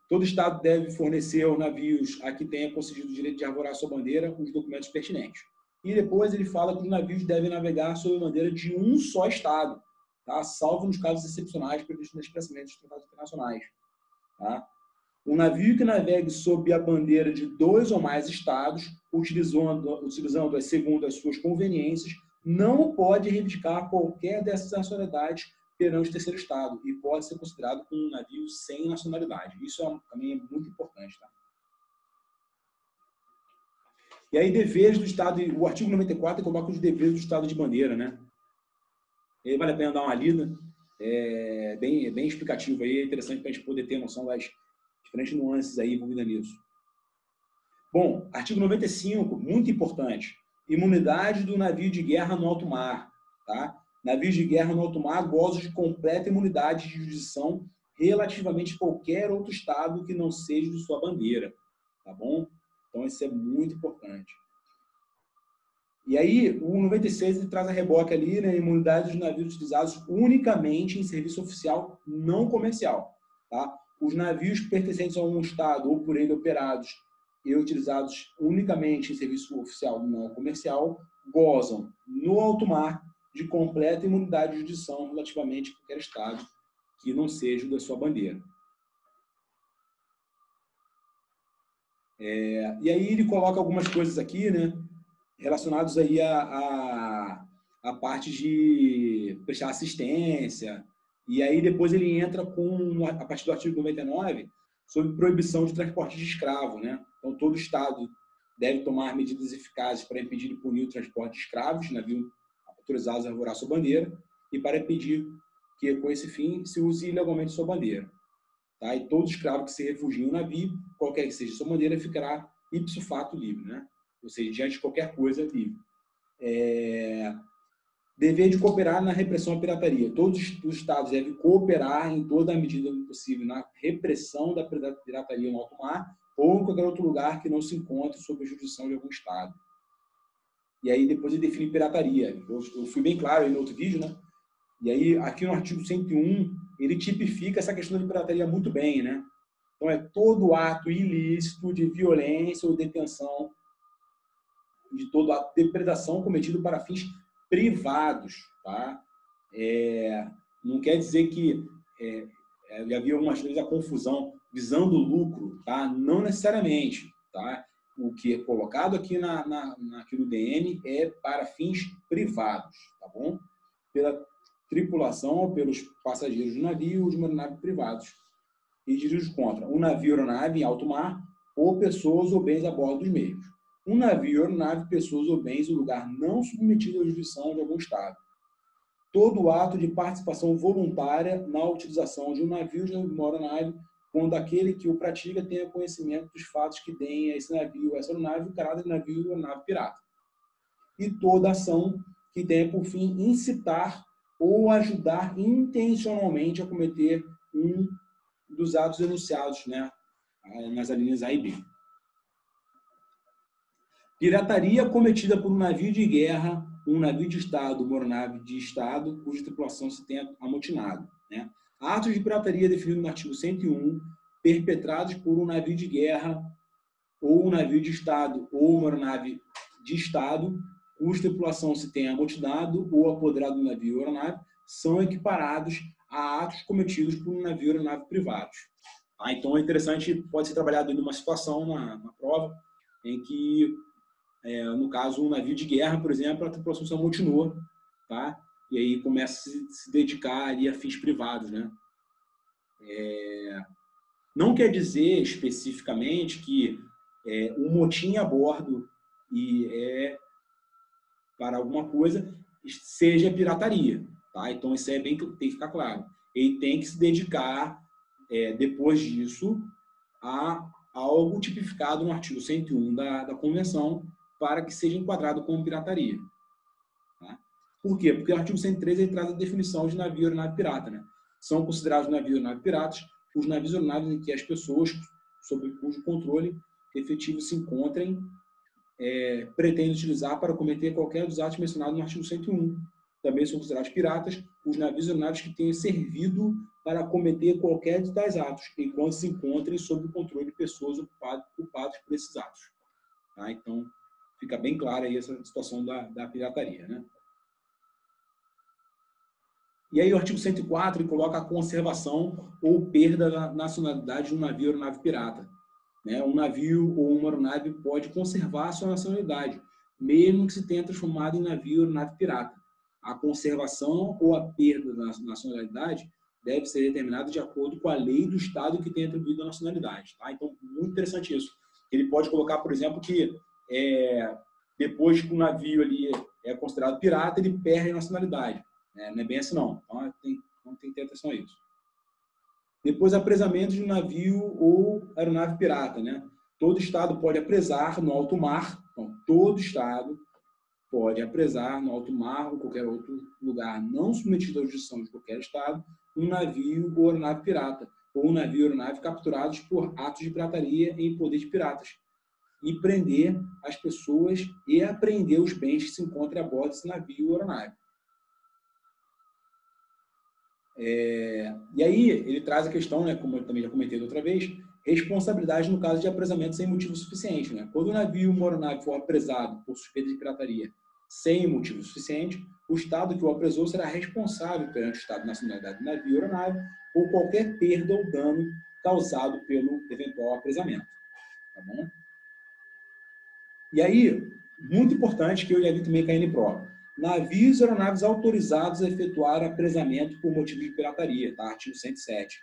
Todo Estado deve fornecer aos navios a que tenha concedido o direito de arvorar sua bandeira os documentos pertinentes. E depois ele fala que os navios devem navegar sob a bandeira de um só Estado, tá? Salvo nos casos excepcionais previstos expressamente nos tratados internacionais. Tá? Um navio que navegue sob a bandeira de 2 ou mais Estados, utilizando-as segundo as suas conveniências, não pode reivindicar qualquer dessas nacionalidades perante o terceiro Estado e pode ser considerado como um navio sem nacionalidade. Isso também é muito importante. Tá? E aí, deveres do Estado, o artigo 94 coloca os deveres do Estado de bandeira, né? E aí vale a pena dar uma lida, é bem explicativo aí, é interessante para a gente poder ter noção das diferentes nuances aí envolvidas nisso. Bom, artigo 95, muito importante, imunidade do navio de guerra no alto mar, tá? Navios de guerra no alto mar gozam de completa imunidade de jurisdição relativamente a qualquer outro Estado que não seja de sua bandeira, tá bom? Então, isso é muito importante. E aí, o 96 ele traz a reboque ali, né, imunidade dos navios utilizados unicamente em serviço oficial não comercial. Tá? Os navios pertencentes a um Estado ou por ele operados e utilizados unicamente em serviço oficial não comercial gozam, no alto mar, de completa imunidade de jurisdição relativamente a qualquer Estado que não seja da sua bandeira. E aí ele coloca algumas coisas aqui, né, relacionados aí a parte de prestar assistência, e aí depois ele entra a partir do artigo 99, sobre proibição de transporte de escravo, né? Então, todo Estado deve tomar medidas eficazes para impedir e punir o transporte de escravos, navios autorizados a arvorar sua bandeira, e para impedir que, com esse fim, se use ilegalmente sua bandeira. Tá? E todo escravo que se refugie em um navio, qualquer que seja sua bandeira, ficará ipso facto livre, né? Ou seja, diante de qualquer coisa, livre. Dever de cooperar na repressão à pirataria. Todos os Estados devem cooperar em toda a medida possível na repressão da pirataria no alto mar ou em qualquer outro lugar que não se encontre sob a jurisdição de algum Estado. E aí depois ele define pirataria. Eu fui bem claro aí no outro vídeo, né? E aí aqui no artigo 101 ele tipifica essa questão de pirataria muito bem, né? Então é todo ato ilícito de violência ou detenção, de todo ato de depredação cometido para fins privados, tá? Não quer dizer que havia algumas vezes a confusão visando o lucro, tá? Não necessariamente, tá? O que é colocado aqui aqui no DN é para fins privados, tá bom? Pela tripulação ou pelos passageiros do navio ou de uma nave privados. E dirigidos contra um navio ou aeronave em alto mar ou pessoas ou bens a bordo dos meios. Um navio, aeronave, pessoas ou bens em lugar não submetido à jurisdição de algum Estado. Todo ato de participação voluntária na utilização de um navio ou de uma aeronave, quando aquele que o pratica tenha conhecimento dos fatos que deem a esse navio ou essa aeronave o caráter de navio ou aeronave pirata. E toda ação que tenha por fim incitar ou ajudar intencionalmente a cometer um dos atos enunciados, né, nas alíneas A e B. Pirataria cometida por um navio de guerra, um navio de Estado, uma aeronave de Estado, cuja tripulação se tenha amotinado. Né? Atos de pirataria definidos no artigo 101, perpetrados por um navio de guerra, ou um navio de Estado, ou uma aeronave de Estado, cuja tripulação se tenha amotinado ou apoderado do navio ou aeronave, são equiparados a atos cometidos por um navio ou aeronave privados. Ah, então é interessante, pode ser trabalhado em uma situação na prova, em que no caso, um navio de guerra, por exemplo, a tripulação se amotinou, tá? E aí começa a se dedicar ali a fins privados, né? Não quer dizer especificamente que um motim a bordo e para alguma coisa seja pirataria, tá? Então isso tem que ficar claro. Ele tem que se dedicar depois disso a algo tipificado no artigo 101 da Convenção, para que seja enquadrado como pirataria. Tá? Por quê? Porque o artigo 103 ele traz a definição de navio e aeronave pirata. Né? São considerados navio e aeronave piratas os navios e aeronaves em que as pessoas, sob cujo controle efetivo se encontrem, pretendem utilizar para cometer qualquer dos atos mencionados no artigo 101. Também são considerados piratas os navios e aeronaves que tenham servido para cometer qualquer de tais atos, enquanto se encontrem sob o controle de pessoas culpadas por esses atos. Tá? Então, fica bem clara aí essa situação da pirataria, né? E aí o artigo 104 ele coloca a conservação ou perda da nacionalidade de um navio ou aeronave pirata. Né? Um navio ou uma aeronave pode conservar a sua nacionalidade, mesmo que se tenha transformado em navio ou aeronave pirata. A conservação ou a perda da nacionalidade deve ser determinada de acordo com a lei do Estado que tem atribuído a nacionalidade. Tá? Então, muito interessante isso. Ele pode colocar, por exemplo, que depois que o navio ali é considerado pirata, ele perde a nacionalidade. Não é bem assim, não. Então, tem que ter atenção a isso. Depois, apresamento de um navio ou aeronave pirata. Né? Todo Estado pode apresar no alto mar. Então, todo Estado pode apresar no alto mar ou qualquer outro lugar não submetido à jurisdição de qualquer Estado um navio ou aeronave pirata, ou um navio ou aeronave capturados por atos de pirataria em poder de piratas, e prender as pessoas e apreender os bens que se encontram a bordo desse navio ou aeronave. E aí ele traz a questão, né, como eu também já comentei outra vez, responsabilidade no caso de apresamento sem motivo suficiente. Né? Quando o navio ou aeronave for apresado por suspeita de pirataria sem motivo suficiente, o Estado que o apresou será responsável perante o Estado de nacionalidade do navio ou aeronave por qualquer perda ou dano causado pelo eventual apresamento. Tá bom? E aí, muito importante, que eu já vi também caindo em prova. Navios e aeronaves autorizados a efetuar apresamento por motivo de pirataria, tá? Artigo 107.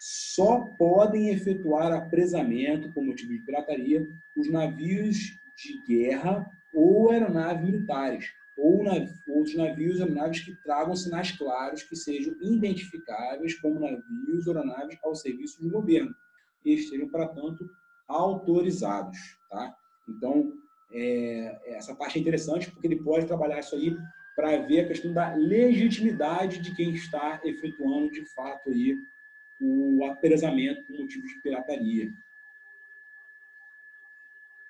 Só podem efetuar apresamento por motivo de pirataria os navios de guerra ou aeronaves militares, ou outros navios e aeronaves que tragam sinais claros que sejam identificáveis como navios ou aeronaves ao serviço do governo e estejam, para tanto, autorizados. Tá? Então, essa parte é interessante porque ele pode trabalhar isso aí para ver a questão da legitimidade de quem está efetuando, de fato, aí, o apresamento por motivos de pirataria.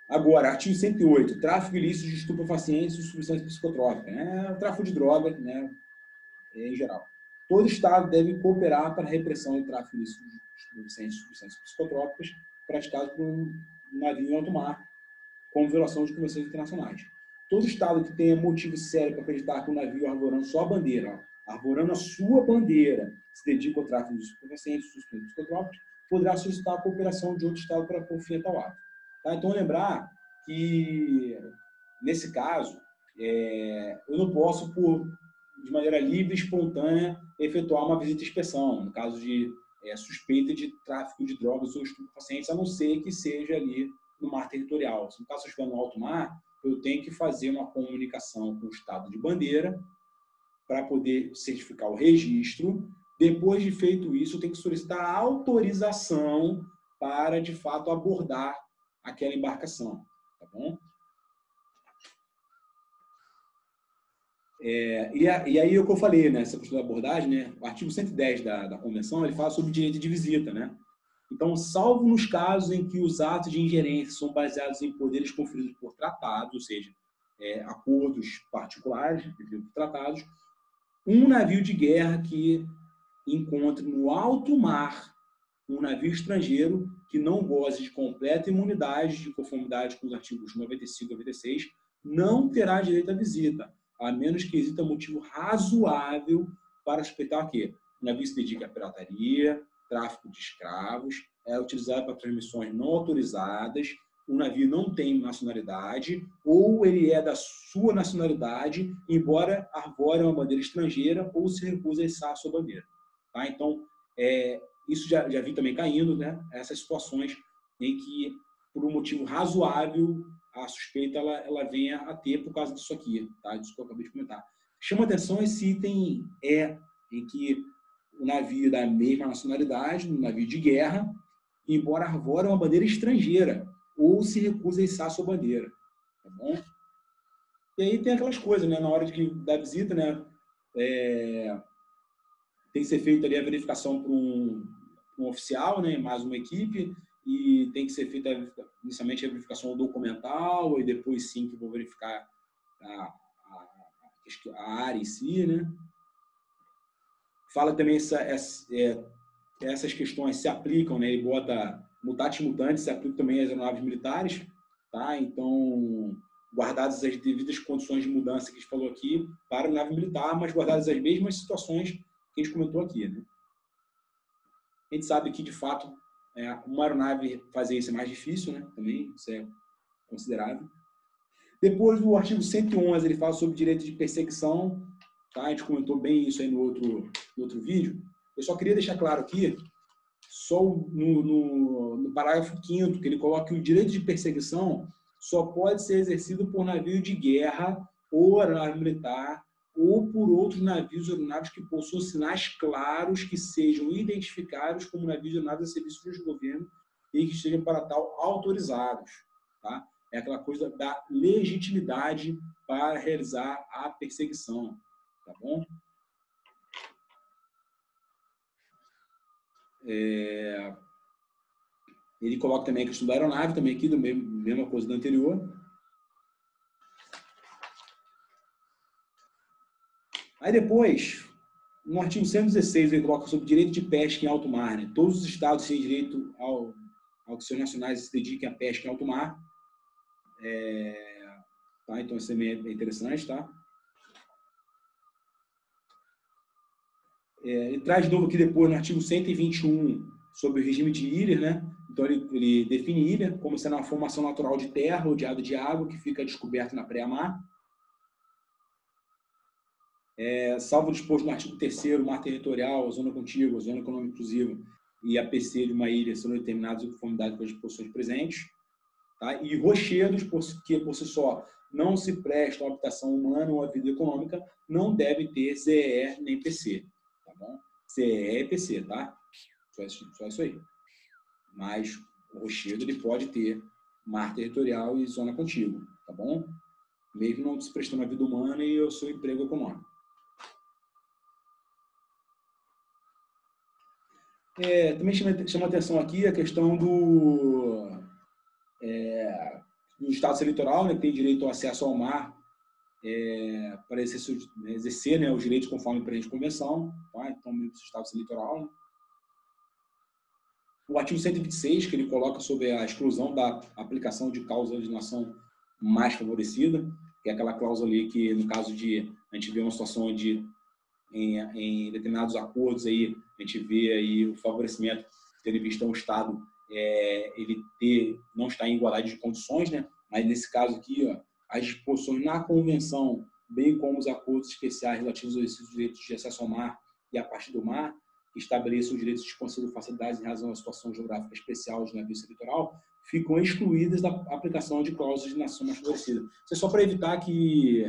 Agora, artigo 108, tráfico ilícito de estupefacientes e substâncias psicotrópicas. O tráfico de droga, né, em geral. Todo Estado deve cooperar para a repressão do tráfico ilícito de substâncias psicotrópicas praticado por um navio em alto mar, com violação de convenções internacionais. Todo Estado que tenha motivo sério para acreditar que o navio arvorando sua bandeira, arvorando a sua bandeira, se dedica ao tráfico de estupefacientes, substâncias psicotrópicas, poderá solicitar a cooperação de outro Estado para pôr fim a tal ato. Tá? Então, lembrar que, nesse caso, eu não posso, de maneira livre e espontânea, efetuar uma visita à inspeção, no caso de suspeita de tráfico de drogas ou estupefacientes, a não ser que seja ali no mar territorial. Se no caso eu estiver no alto mar, eu tenho que fazer uma comunicação com o Estado de bandeira para poder certificar o registro. Depois de feito isso, eu tenho que solicitar a autorização para, de fato, abordar aquela embarcação. Tá bom? E aí, o que eu falei, né, essa questão da abordagem, né, o artigo 110 da Convenção, ele fala sobre direito de visita, né? Então, salvo nos casos em que os atos de ingerência são baseados em poderes conferidos por tratados, ou seja, acordos particulares definidos por tratados, um navio de guerra que encontre no alto mar um navio estrangeiro que não goze de completa imunidade de conformidade com os artigos 95 e 96 não terá direito à visita, a menos que exista motivo razoável para suspeitar que o navio se dedique à pirataria, tráfico de escravos, é utilizado para transmissões não autorizadas, o navio não tem nacionalidade, ou ele é da sua nacionalidade, embora arvore uma bandeira estrangeira, ou se recusa a içar a sua bandeira. Tá? Então, isso já vi também caindo, né? Essas situações em que, por um motivo razoável, a suspeita ela venha a ter por causa disso aqui, tá? Disso que eu acabei de comentar. Chama atenção esse item em que o navio da mesma nacionalidade, um navio de guerra, embora arvore uma bandeira estrangeira, ou se recusa a içar a sua bandeira. Tá bom? E aí tem aquelas coisas, né? Na hora da visita, né? Tem que ser feita ali a verificação por um oficial, né? Mais uma equipe, e tem que ser feita inicialmente a verificação documental, e depois sim que vou verificar a área em si, né? Fala também essas questões se aplicam, né? Ele bota mutatis mutandis, se aplica também às aeronaves militares, tá? Então, guardadas as devidas condições de mudança que a gente falou aqui para a nave militar, mas guardadas as mesmas situações que a gente comentou aqui, né? A gente sabe que, de fato, uma aeronave fazer isso é mais difícil, né? Também, isso é considerável. Depois, do artigo 111, ele fala sobre direito de perseguição, tá? A gente comentou bem isso aí no outro vídeo. Eu só queria deixar claro aqui, só no parágrafo 5º, que ele coloca que o direito de perseguição só pode ser exercido por navio de guerra ou aeronave militar ou por outros navios ou aeronaves que possuam sinais claros que sejam identificados como navios ou aeronaves a serviço do governo e que estejam para tal autorizados, tá? É aquela coisa da legitimidade para realizar a perseguição, tá bom? Ele coloca também a questão da aeronave, também aqui, mesma coisa do anterior. Aí depois, no artigo 116, ele coloca sobre direito de pesca em alto mar, né? Todos os estados têm direito ao que seus nacionais se dediquem à pesca em alto mar. Tá? Então, isso também é interessante, tá? Ele traz de novo aqui depois, no artigo 121, sobre o regime de ilhas, né? Então, ele define ilha como sendo uma formação natural de terra rodeada de água que fica descoberta na pré-mar. Salvo o disposto no artigo 3º, mar territorial, zona contígua, zona econômica inclusiva e APC de uma ilha são determinados em conformidade com as disposições presentes. Tá? E rochedos, que por si só não se prestam à habitação humana ou à vida econômica, não deve ter ZE nem PC. Tá bom? ZE e PC, tá? Só isso aí. Mas o rochedo ele pode ter mar territorial e zona contígua, tá bom? Mesmo não se prestando à vida humana e ao seu emprego econômico. Também chama atenção aqui a questão do Estado litoral, né, que tem direito ao acesso ao mar para exercer, né, os direitos conforme a presente convenção, tá? Então, o Estado litoral. Né? O artigo 126, que ele coloca sobre a exclusão da aplicação de cláusula de nação mais favorecida, que é aquela cláusula ali que, no caso de a gente vê uma situação onde em determinados acordos aí a gente vê aí o favorecimento tendo em vista um Estado ele não está em igualdade de condições, né? Mas nesse caso aqui, ó, as disposições na convenção, bem como os acordos especiais relativos aos direitos de acesso ao mar e à parte do mar, que estabeleçam os direitos de conceder facilidades em razão da situação geográfica especial de navio litoral, ficam excluídas da aplicação de cláusulas de nação mais favorecida. Isso é só para evitar que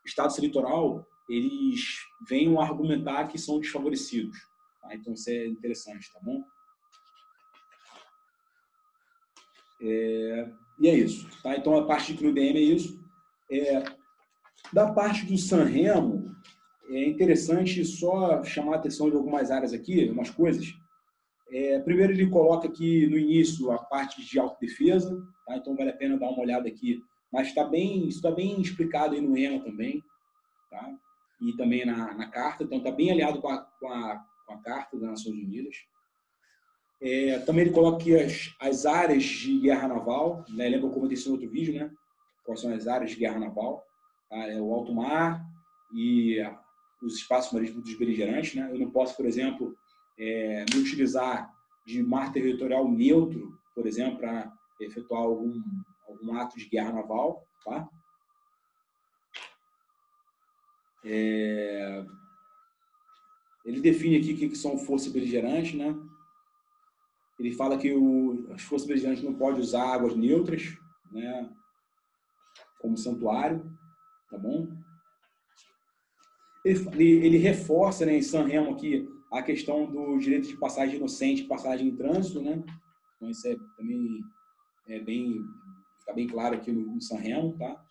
Estado litoral eles venham argumentar que são desfavorecidos. Tá? Então, isso é interessante, tá bom? E é isso. Tá? Então, a parte do IBM é isso. Da parte do Sanremo, é interessante só chamar a atenção de algumas áreas aqui, umas coisas. Primeiro, ele coloca aqui no início a parte de autodefesa, tá? Então vale a pena dar uma olhada aqui. Mas isso está bem explicado aí no EMA também, tá? E também na carta, então está bem aliado com a carta das Nações Unidas. Também ele coloca aqui as áreas de guerra naval, né? Lembra como eu disse no outro vídeo, né? Quais são as áreas de guerra naval? Tá? O alto mar e os espaços marítimos dos beligerantes, né? Eu não posso, por exemplo, me utilizar de mar territorial neutro, por exemplo, para efetuar algum ato de guerra naval, tá? Ele define aqui o que são forças beligerantes, né? Ele fala que as forças beligerantes não podem usar águas neutras, né? Como santuário, tá bom? Ele reforça, né, em Sanremo aqui a questão do direito de passagem inocente e passagem em trânsito, né? Então isso também fica bem claro aqui no Sanremo, tá?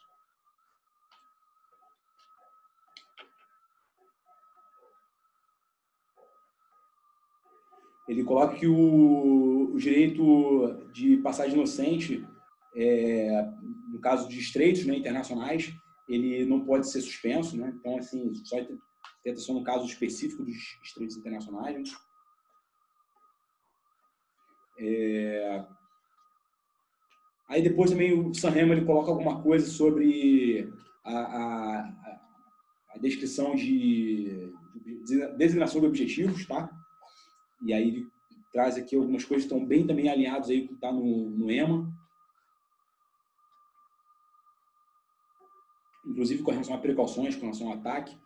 Ele coloca que o direito de passagem inocente, no caso de estreitos, né, internacionais, ele não pode ser suspenso, né? Então, assim, Tem atenção no caso específico dos estreitos internacionais. Né? Aí depois também o Sanremo ele coloca alguma coisa sobre a descrição de designação de objetivos, tá? E aí ele traz aqui algumas coisas que estão bem também alinhadas aí com o que está no EMA. Inclusive com relação a precauções, com relação ao ataque.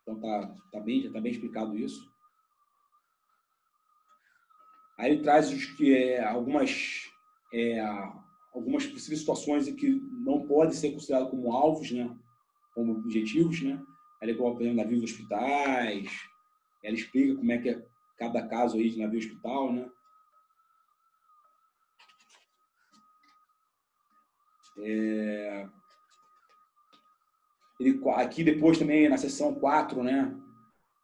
Então já está bem explicado isso. Aí ele traz algumas possíveis situações em que não podem ser consideradas como alvos, né? Como objetivos, né? Aí ele coloca, por exemplo, navios hospitais. Ela explica como é que é cada caso aí de navio hospital, né? Aqui depois também, na seção 4, né?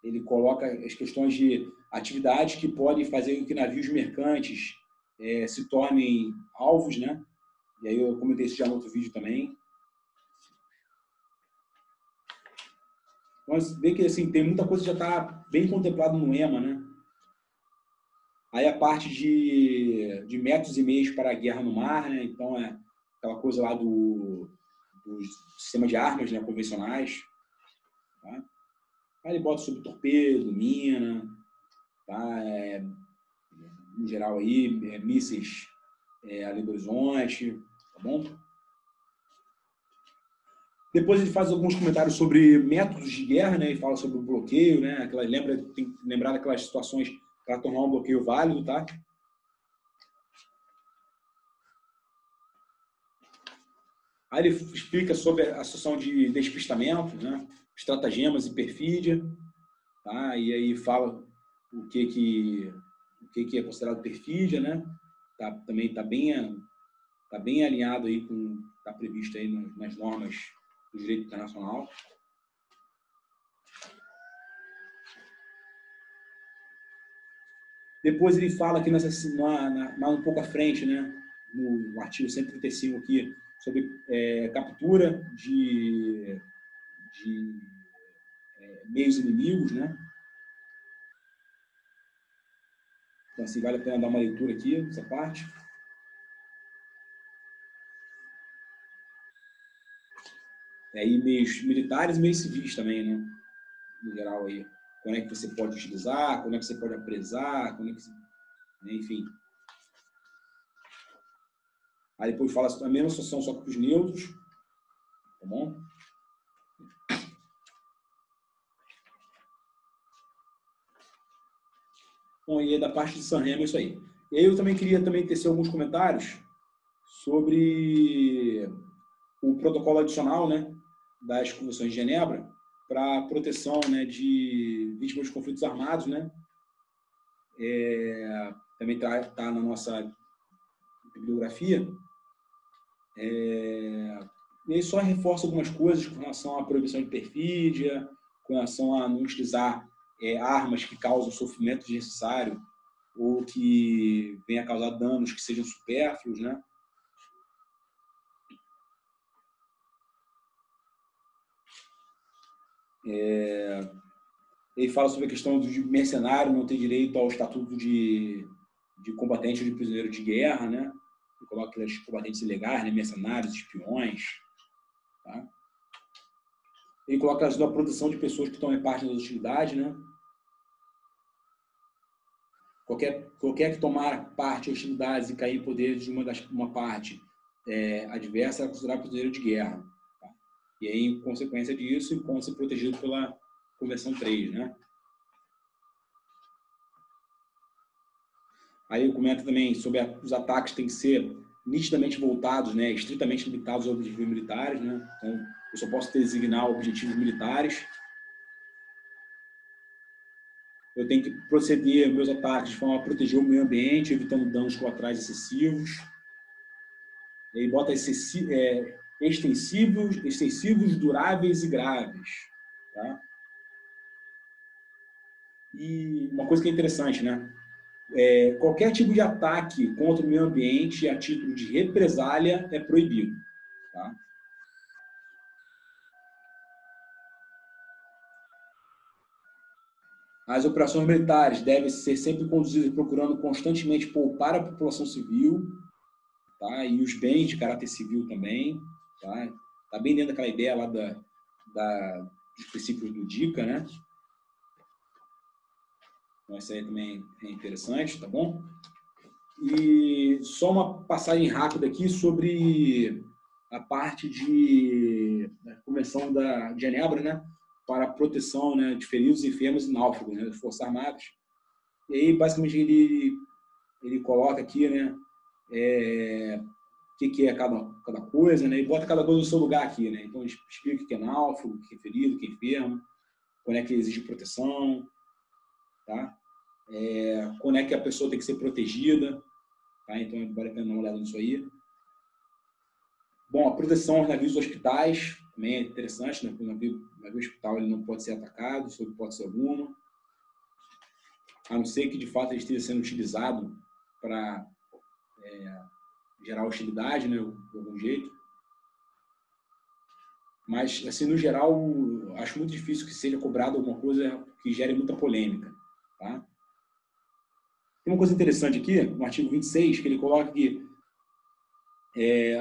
Ele coloca as questões de atividades que podem fazer com que navios mercantes se tornem alvos, né? E aí eu comentei isso já no outro vídeo também. Então, você vê que assim, tem muita coisa que já está bem contemplada no EMA, né? Aí a parte de métodos e meios para a guerra no mar, né? Então, é aquela coisa lá do sistema de armas, né, convencionais. Tá? Aí ele bota sobre torpedo, mina, tá? Em geral aí, mísseis ali do horizonte, tá bom? Depois ele faz alguns comentários sobre métodos de guerra, né? Ele fala sobre o bloqueio, né? Tem que lembrar daquelas situações para tornar um bloqueio válido, tá? Aí ele explica sobre a situação de despistamento, né? Estratagemas e perfídia, tá? E aí fala o que é considerado perfídia, né? Também está bem alinhado aí com o que está previsto aí nas normas do direito internacional. Depois ele fala aqui um pouco à frente, né? No artigo 135 aqui, sobre captura de meios inimigos, né? Então, assim, vale a pena dar uma leitura aqui, nessa parte. E aí, meios militares e meios civis também, né? No geral, aí. Quando é que você pode utilizar, quando é que você pode apresar, quando é que você... Enfim. Aí depois fala a mesma situação, só que para os neutros. Tá bom? Bom, e da parte de Sanremo é isso aí. E aí eu também queria tecer alguns comentários sobre o protocolo adicional, né, das Convenções de Genebra para proteção, né, de vítimas de conflitos armados, né? Também está na nossa bibliografia. E aí só reforça algumas coisas com relação à proibição de perfídia, com relação a não utilizar armas que causam sofrimento desnecessário ou que venha a causar danos que sejam supérfluos, né? Ele fala sobre a questão do mercenário não ter direito ao estatuto de combatente ou de prisioneiro de guerra, né? Ele coloca aqueles combatentes ilegais, né? Mercenários, espiões, tá? Ele coloca a proteção de pessoas que estão em parte das hostilidades, né? Qualquer que tomar parte em hostilidades e cair em poder de uma parte adversa é considerado prisioneiro de guerra. Tá? E aí, em consequência disso, encontra ser protegido pela Convenção 3, né? Aí eu comento também sobre os ataques que têm que ser nitidamente voltados, né, estritamente limitados aos objetivos militares, né? Então, eu só posso designar objetivos militares. Eu tenho que proceder meus ataques de forma a proteger o meio ambiente, evitando danos colaterais excessivos. E aí bota extensivos, duráveis e graves. Tá? E uma coisa que é interessante, né? Qualquer tipo de ataque contra o meio ambiente a título de represália é proibido. Tá? As operações militares devem ser sempre conduzidas procurando constantemente poupar a população civil, tá? E os bens de caráter civil também. Tá bem dentro daquela ideia lá dos princípios do DICA, né? Então, isso aí também é interessante, tá bom? E só uma passagem rápida aqui sobre a parte da Convenção de Genebra, né? Para a proteção, né, de feridos, enfermos e náufragos, né, das Forças Armadas. E aí, basicamente, ele coloca aqui, né, o que é cada coisa, né, e bota cada coisa no seu lugar aqui, né. Então, ele explica o que é náufrago, o que é ferido, o que é enfermo, quando é que exige proteção, tá? Quando é que a pessoa tem que ser protegida, tá? Então, vale a pena dar uma olhada nisso aí. Bom, a proteção aos navios hospitais também é interessante, né? O navio hospital ele não pode ser atacado, sob hipótese alguma, a não ser que, de fato, ele esteja sendo utilizado para gerar hostilidade, né? De algum jeito. Mas, assim, no geral, acho muito difícil que seja cobrado alguma coisa que gere muita polêmica, tá? Tem uma coisa interessante aqui, no artigo 26, que ele coloca que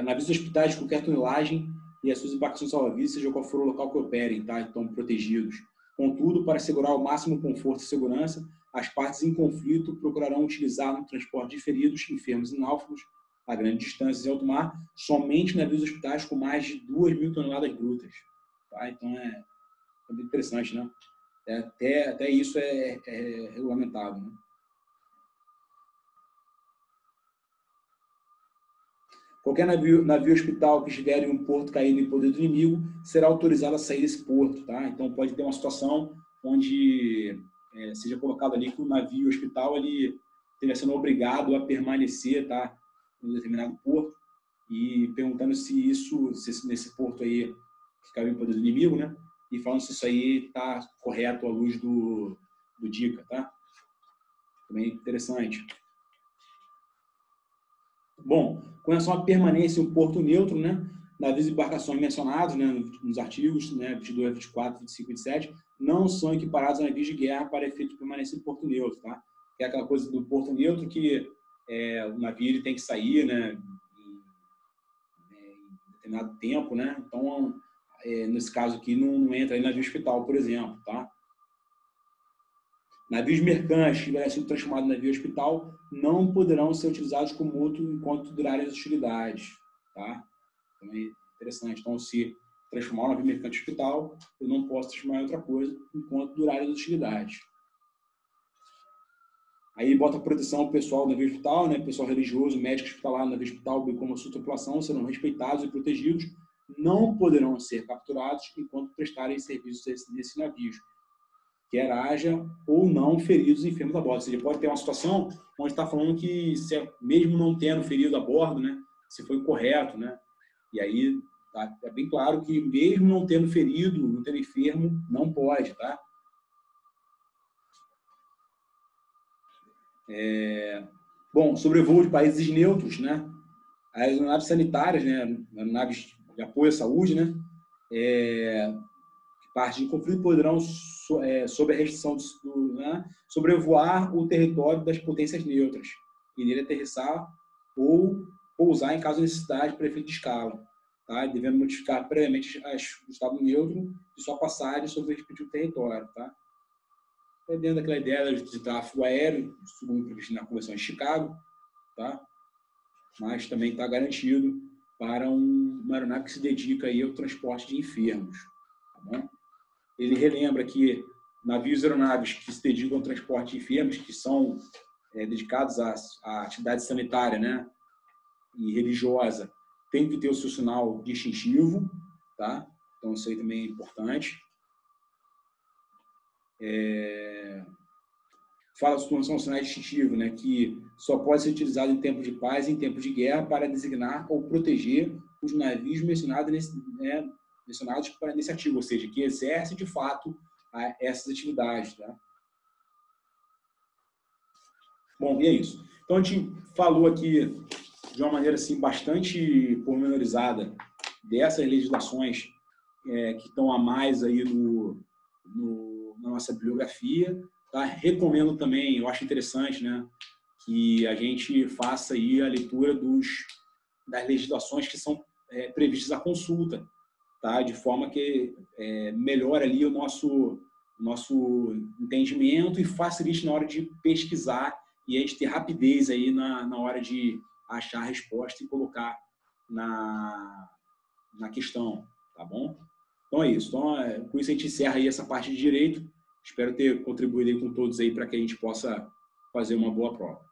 navios hospitais de qualquer tonelagem e as suas embarcações salva-vidas, seja qual for o local que operem, tá? Estão protegidos. Contudo, para assegurar o máximo conforto e segurança, as partes em conflito procurarão utilizar no transporte de feridos, enfermos e náufragos a grandes distâncias em alto mar, somente navios hospitais com mais de 2.000 toneladas brutas. Tá? Então, é muito interessante, né? Até isso é regulamentado, né? Qualquer navio hospital que estiver em um porto caído em poder do inimigo será autorizado a sair desse porto, tá? Então, pode ter uma situação onde seja colocado ali que o navio hospital ele esteja sendo obrigado a permanecer, tá? Em um determinado porto e perguntando se nesse porto aí que caiu em poder do inimigo, né? E falando se isso aí está correto à luz do DICA, tá? Também interessante. Bom, com relação à permanência em um porto neutro, né, navios e embarcações mencionados, né, nos artigos, né, 22, 24, 25 e 27, não são equiparados a navios de guerra para efeito de permanência em porto neutro, tá? Que é aquela coisa do porto neutro que o navio ele tem que sair, né, em determinado tempo, né? Então, nesse caso aqui, não entra aí navio hospital, por exemplo, tá? Navios mercantes que tiverem sido transformados em navio hospital não poderão ser utilizados como mútuo enquanto durarem as hostilidades, tá? Também interessante. Então, se transformar um navio mercante em hospital, eu não posso transformar em outra coisa enquanto durarem as hostilidades. Aí bota proteção ao pessoal do navio hospital, né? Pessoal religioso, médico hospitalar no navio hospital, bem como a sua tripulação, serão respeitados e protegidos, não poderão ser capturados enquanto prestarem serviços nesses navios, quer haja ou não feridos e enfermos a bordo. Ou seja, pode ter uma situação onde está falando que, mesmo não tendo ferido a bordo, né, se foi correto, né, e aí é bem claro que mesmo não tendo ferido, não tendo enfermo, não pode, tá? Bom, sobrevoo de países neutros, né, as aeronaves sanitárias, né, aeronaves de apoio à saúde, né, partes de conflito poderão, sob a restrição sobrevoar o território das potências neutras e nele aterrissar ou pousar em caso de necessidade para efeito de escala, tá? Devendo notificar previamente o Estado neutro de sua passagem sobre o respectivo território, tá? Dentro daquela ideia de tráfego aéreo, segundo previsto na Convenção de Chicago, tá? Mas também está garantido para uma aeronave que se dedica aí ao transporte de enfermos, tá bom? Ele relembra que navios e aeronaves que se dedicam ao transporte de enfermos, que são dedicados à atividade sanitária, né, e religiosa, tem que ter o seu sinal distintivo, tá? Então, isso aí também é importante. Fala sobre um sinal distintivo, né, que só pode ser utilizado em tempos de paz e em tempos de guerra para designar ou proteger os navios mencionados nesse artigo, ou seja, que exerce de fato essas atividades, tá? Bom, e é isso. Então, a gente falou aqui de uma maneira assim, bastante pormenorizada dessas legislações que estão a mais aí na nossa bibliografia, tá? Recomendo também, eu acho interessante, né, que a gente faça aí a leitura das legislações que são previstas à consulta, tá? De forma que melhore ali o nosso entendimento e facilite na hora de pesquisar e a gente ter rapidez aí na hora de achar a resposta e colocar na questão, tá bom? Então é isso. Então, com isso a gente encerra aí essa parte de direito. Espero ter contribuído aí com todos aí para que a gente possa fazer uma boa prova.